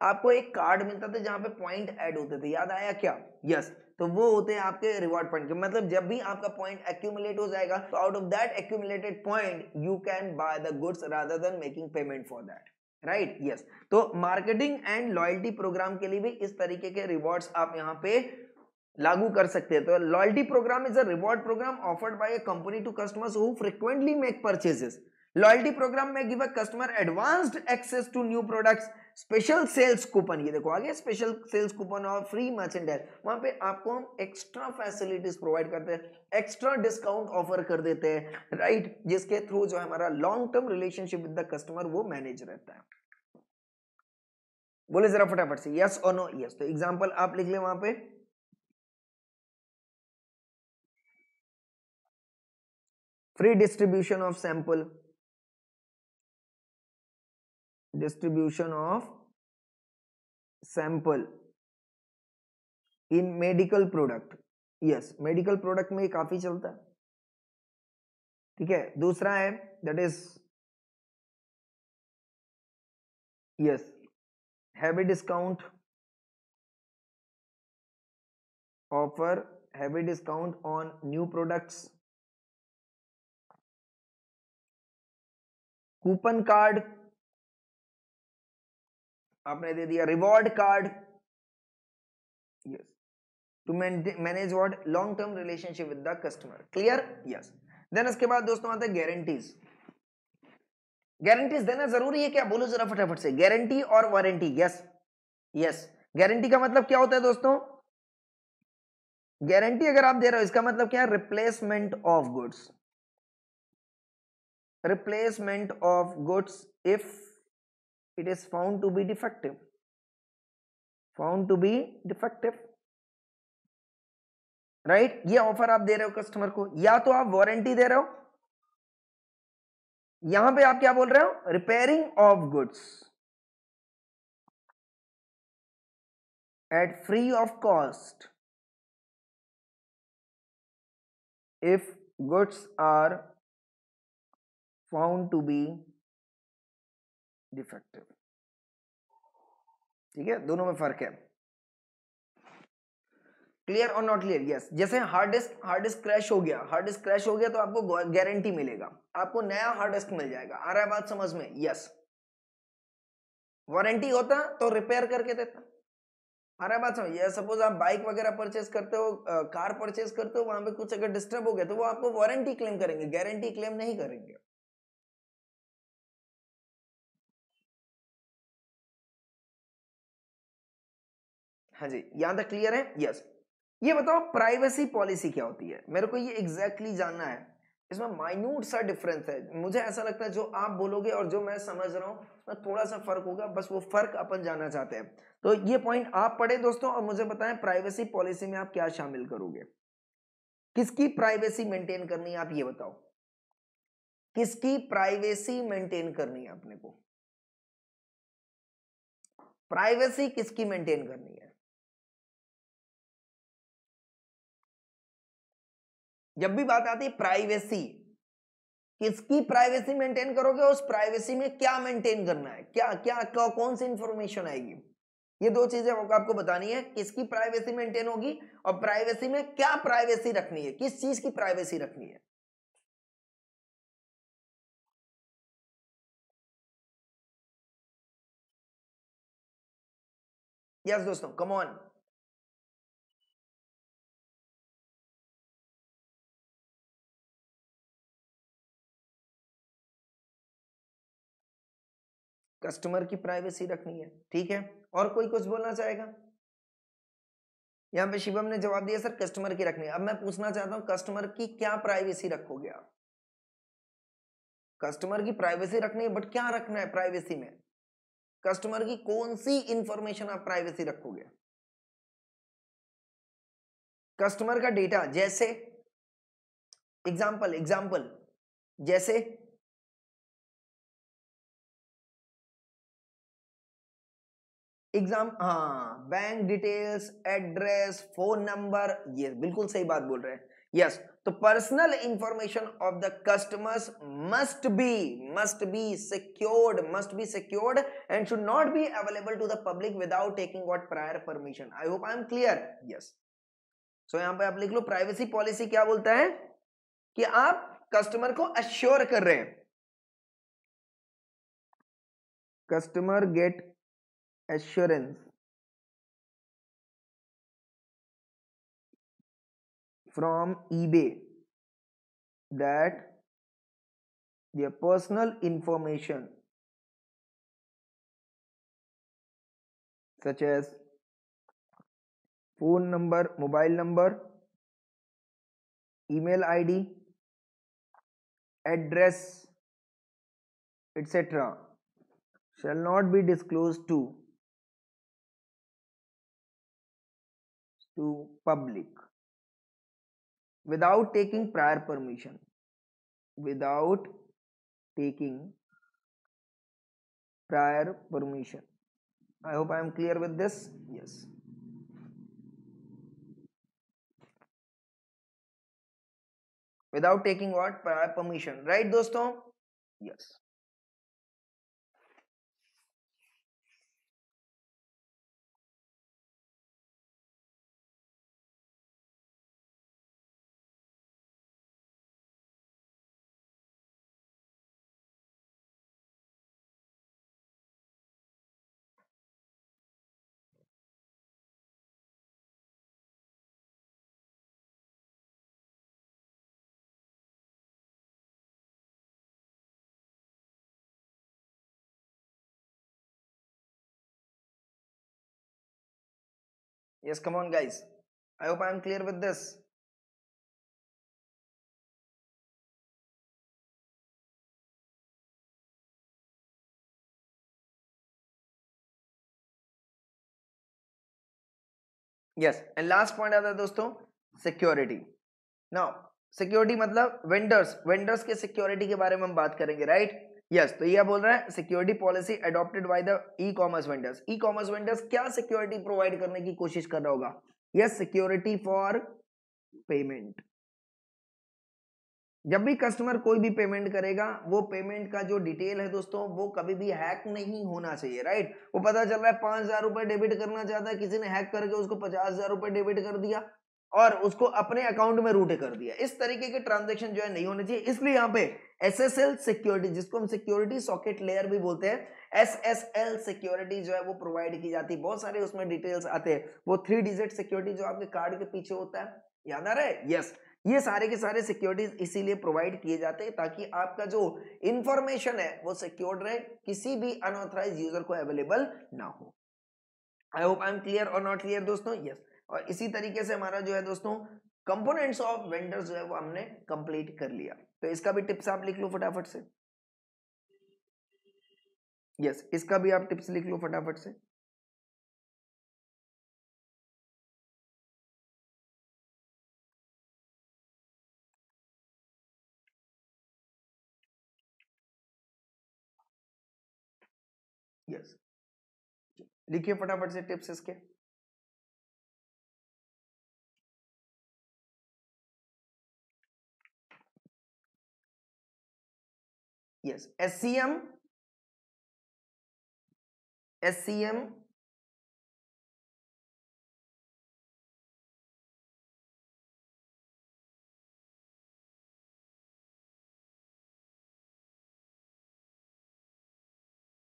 आपको एक कार्ड मिलता था जहां पे पॉइंट ऐड होते थे, याद आया क्या? यस। तो वो होते हैं आपके रिवॉर्ड पॉइंट, मतलब जब भी आपका पॉइंट एक्यूमुलेट हो जाएगा तो out of that accumulated point you can by the goods rather than making payment for that, right? Yes. तो मार्केटिंग एंड लॉयल्टी प्रोग्राम के लिए भी इस तरीके के रिवॉर्ड्स आप यहाँ पे लागू कर सकते हैं। तो loyalty program is a reward program offered by a company to customers who frequently make purchases. Loyalty program में give a customer advanced access to new products, special sales coupon, ये देखो आगे, स्पेशल सेल्स कूपन और फ्री मर्चेंडाइज, वहां पे आपको हम एक्स्ट्रा फैसिलिटीज प्रोवाइड करते हैं, एक्स्ट्रा डिस्काउंट ऑफर कर देते हैं, राइट? जिसके थ्रू जो हमारा long term relationship with the customer वो मैनेज रहता है। बोले जरा फटाफट से यस और नो। यस, तो एग्जांपल आप लिख ले वहां पे, free distribution of sample, distribution of sample in medical product. Yes, medical product में काफी चलता है। ठीक है, दूसरा है that is yes heavy discount offer, heavy discount on new products, coupon card आपने दे दिया, reward card, yes, to manage what long term relationship with the customer. Clear? Yes. Then इसके बाद दोस्तों आते हैं गारंटीज। गारंटीज देना जरूरी है क्या? बोलो जरा फटाफट से, गारंटी और वारंटी। यस यस, गारंटी का मतलब क्या होता है दोस्तों? गारंटी अगर आप दे रहे हो इसका मतलब क्या है? Replacement of goods, replacement of goods if it is found to be defective, found to be defective, right. ये ऑफर आप दे रहे हो कस्टमर को, या तो आप वारंटी दे रहे हो, यहां पे आप क्या बोल रहे हो? Repairing of goods at free of cost if goods are found to be defective। ठीक है, दोनों में फर्क है। क्लियर और नॉट क्लियर? यस। जैसे हार्ड डिस्क क्रैश हो गया, हार्ड डिस्क क्रैश हो गया तो आपको गारंटी मिलेगा, आपको नया हार्ड डिस्क मिल जाएगा। आ रहा है बात समझ में? यस। वारंटी होता तो रिपेयर करके देता। आ रहा है बात समझ? सपोज आप बाइक वगैरह परचेस करते हो, कार परचेस करते हो, वहां पे कुछ अगर डिस्टर्ब हो गया तो वो आपको वारंटी क्लेम करेंगे, गारंटी क्लेम नहीं करेंगे। हाँ जी, यहां तक क्लियर है? यस। ये बताओ प्राइवेसी पॉलिसी क्या होती है? मेरे को ये एग्जैक्टली जानना है। इसमें माइन्यूट सा डिफरेंस है, मुझे ऐसा लगता है जो आप बोलोगे और जो मैं समझ रहा हूं उसमें थोड़ा सा फर्क होगा, बस वो फर्क अपन जानना चाहते हैं। तो ये पॉइंट आप पढ़े दोस्तों और मुझे बताएं प्राइवेसी पॉलिसी में आप क्या शामिल करोगे, किसकी प्राइवेसी मेंटेन करनी है, आप ये बताओ। किसकी प्राइवेसी मेंटेन करनी है अपने को? प्राइवेसी किसकी मेंटेन करनी है? जब भी बात आती है प्राइवेसी, किसकी प्राइवेसी मेंटेन करोगे? उस प्राइवेसी में क्या मेंटेन करना है, क्या क्या कौन सी इंफॉर्मेशन आएगी? ये दो चीजें आपको बतानी है, किसकी प्राइवेसी मेंटेन होगी और प्राइवेसी में क्या प्राइवेसी रखनी है, किस चीज की प्राइवेसी रखनी है। यस दोस्तों, कम ऑन। कस्टमर की प्राइवेसी रखनी है, ठीक है। और कोई कुछ बोलना चाहेगा? यहां पे शिवम ने जवाब दिया सर कस्टमर की रखनी है। अब मैं पूछना चाहता हूं कस्टमर की क्या प्राइवेसी रखोगे आप? कस्टमर की प्राइवेसी रखनी है, बट क्या रखना है प्राइवेसी में? कस्टमर की कौन सी इंफॉर्मेशन आप प्राइवेसी रखोगे? कस्टमर का डेटा, जैसे एग्जाम्पल, एग्जाम्पल जैसे हाँ, bank details, address, phone number, ये बिल्कुल सही बात बोल रहे हैं। यस, तो personal information of the customers must be secured and should not be available to the public without taking what prior permission. I hope I am clear. Yes. So यहां पे आप लिख लो प्राइवेसी पॉलिसी क्या बोलता है कि आप कस्टमर को अश्योर कर रहे हैं, customer get assurance from eBay that their personal information such as phone number, mobile number, email ID, address, etc. shall not be disclosed to public without taking prior permission, without taking prior permission. I hope I am clear with this. Yes. Without taking what? Prior permission, right दोस्तों? Yes. Yes, come on guys. I hope I am clear with this. Yes, and last point आता है दोस्तों सिक्योरिटी. नाउ सिक्योरिटी मतलब वेंडर्स के सिक्योरिटी के बारे में हम बात करेंगे, राइट? यस, तो ये बोल रहा है security policy adopted by the e commerce vendors. E commerce vendors क्या सिक्योरिटी प्रोवाइड करने की कोशिश कर रहा होगा? Yes, security for payment. जब भी कस्टमर कोई भी पेमेंट करेगा, वो पेमेंट का जो डिटेल है दोस्तों, वो कभी भी हैक नहीं होना चाहिए, राइट? वो पता चल रहा है 5,000 रुपए डेबिट करना चाहता है, किसी ने हैक करके उसको 50,000 रुपए डेबिट कर दिया और उसको अपने अकाउंट में रूट कर दिया. इस तरीके के ट्रांजेक्शन जो है नहीं होने चाहिए. इसलिए यहाँ पे SSL सिक्योरिटी, जिसको हम सिक्योरिटी सॉकेट लेयर भी बोलते हैं, SSL सिक्योरिटी जो है वो प्रोवाइड की जाती है. बहुत सारे उसमें डिटेल्स आते हैं. वो 3 डिजिट सिक्योरिटी जो आपके कार्ड के पीछे होता है, याद आ रहा है? यस, ये सारे के सारे सिक्योरिटीज इसीलिए प्रोवाइड किए जाते हैं ताकि आपका जो इंफॉर्मेशन है वो सिक्योर्ड रहे, किसी भी अनऑथराइज्ड यूजर को अवेलेबल ना हो. आई होप आई एम क्लियर और नॉट क्लियर दोस्तों? यस. और इसी तरीके से हमारा जो है दोस्तों कंपोनेंट्स ऑफ वेंडर्स जो है वो हमने कंप्लीट कर लिया. तो इसका भी टिप्स आप लिख लो फटाफट से. यस, इसका भी आप टिप्स लिख लो फटाफट से. यस, लिखिए फटाफट से टिप्स इसके. Yes, SCM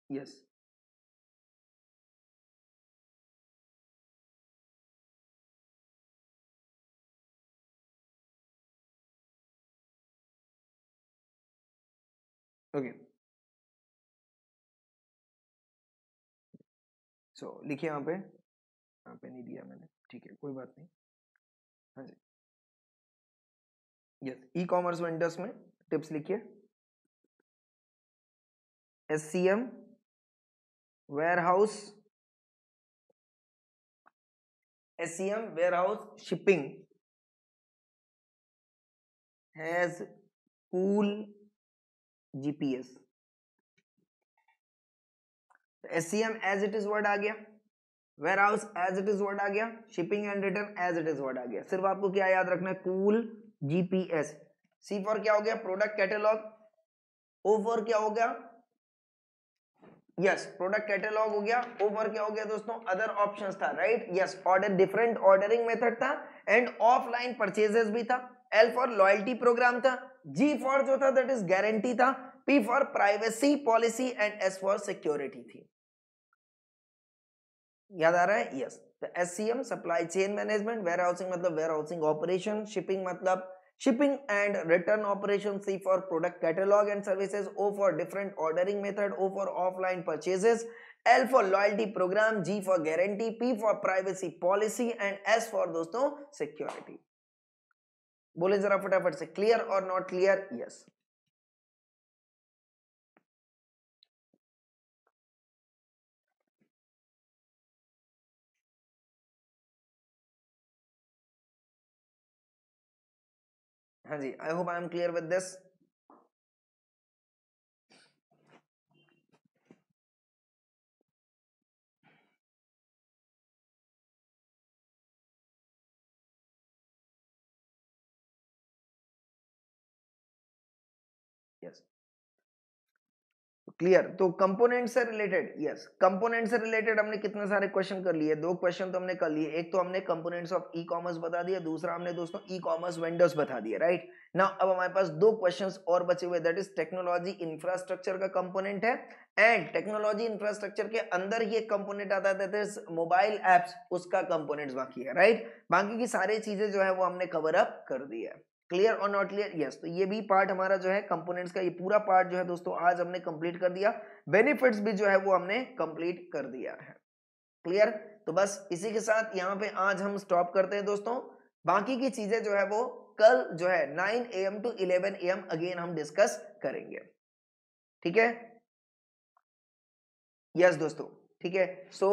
yes, okay. So लिखिए यहाँ पे नहीं दिया मैंने, ठीक है, कोई बात नहीं. हाँ जी. यस, ई कॉमर्स वेंडर्स में टिप्स लिखिए. SCM warehouse, shipping has cool GPS. SCM as it is word आ गया, warehouse as it is word आ गया, shipping and return as it is word आ गया. सिर्फ आपको क्या याद रखना है? cool GPS. C फॉर क्या हो गया? Product catalogue. O फॉर क्या हो गया? यस, प्रोडक्ट कैटेलॉग हो गया. O फॉर क्या हो गया दोस्तों? अदर ऑप्शंस था, right? Yes, order different ordering method था एंड ऑफलाइन परचेजेस भी था. L फॉर लॉयल्टी प्रोग्राम था. G फॉर जो था दैट इज गारंटी था. P for privacy policy and S for security थी. याद आ रहा है? यस. तो SCM supply chain management, warehousing मतलब वेयर हाउसिंग ऑपरेशन, शिपिंग मतलब shipping and return operation, C for product catalog and services, O for different ordering method, O for offline purchases, L for loyalty program, G for guarantee, P for privacy policy and S for दोस्तों security. बोले जरा फटाफट से, क्लियर और नॉट क्लियर? यस. हाँ जी, I hope I am clear with this. Yes, clear. तो कंपोनेंट से रिलेटेड, यस, कंपोनेंट से रिलेटेड हमने कितने सारे क्वेश्चन कर लिए? 2 क्वेश्चन तो हमने कर लिए. एक तो हमने कंपोनेंट्स ऑफ ई कॉमर्स बता दिया, दूसरा हमने दोस्तों ई कॉमर्स वेंडर्स बता दिया, राइट? नाउ अब हमारे पास 2 क्वेश्चंस और बचे हुए, दैट इज टेक्नोलॉजी इंफ्रास्ट्रक्चर का कंपोनेंट है एंड टेक्नोलॉजी इंफ्रास्ट्रक्चर के अंदर ही एक कंपोनेंट आता है दैट इज मोबाइल एप्स, उसका कंपोनेंट्स बाकी है, राइट? बाकी की सारी चीजें जो है वो हमने कवर अप कर दी है. क्लियर और नॉट क्लियर? यस. तो ये भी पार्ट हमारा जो है कंपोनेंट्स का, ये पूरा पार्ट जो है दोस्तों आज हमने कंप्लीट कर दिया. बेनिफिट्स भी जो है वो हमने कंप्लीट कर दिया है. क्लियर? तो बस इसी के साथ यहाँ पे आज हम स्टॉप करते हैं दोस्तों। बाकी की चीजें जो है वो कल जो है 9 AM to 11 AM अगेन हम डिस्कस करेंगे, ठीक है। यस दोस्तों, ठीक है। सो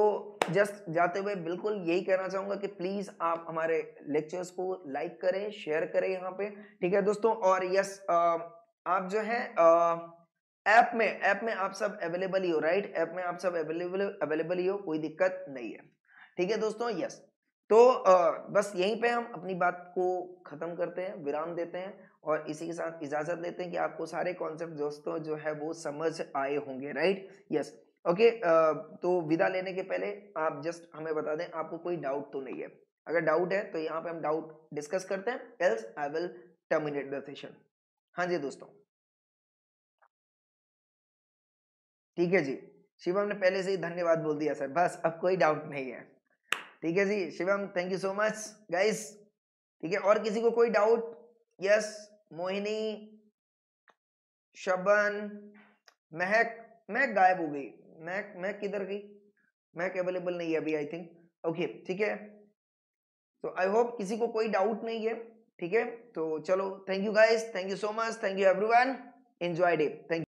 जस्ट जाते हुए बिल्कुल यही कहना चाहूंगा कि प्लीज आप हमारे लेक्चर्स को लाइक करें, शेयर करें यहाँ पे, ठीक है दोस्तों। और यस आप जो है ऐप में आप सब अवेलेबल ही हो, राइट। ऐप में आप सब अवेलेबल ही हो, कोई दिक्कत नहीं है, ठीक है दोस्तों। यस, तो बस यहीं पे हम अपनी बात को खत्म करते हैं, विराम देते हैं और इसी के साथ इजाजत लेते हैं कि आपको सारे कॉन्सेप्ट दोस्तों जो है वो समझ आए होंगे, राइट। Yes, okay. तो विदा लेने के पहले आप जस्ट हमें बता दें आपको कोई डाउट तो नहीं है। अगर डाउट है तो यहाँ पे हम डाउट डिस्कस करते हैं, else I will terminate the session. हाँ जी दोस्तों, ठीक है जी। शिवम ने पहले से ही धन्यवाद बोल दिया सर, बस अब कोई डाउट नहीं है, ठीक है जी। Shivam thank you so much guys, ठीक है। और किसी को कोई डाउट? यस, मोहिनी, शबन, महक, महक गायब हो गई। महक किधर गई? महक अवेलेबल नहीं है अभी आई थिंक। ओके, ठीक है। तो आई होप किसी को कोई डाउट नहीं है, ठीक है। तो चलो, thank you guys, thank you so much, thank you everyone, enjoy day, thank you.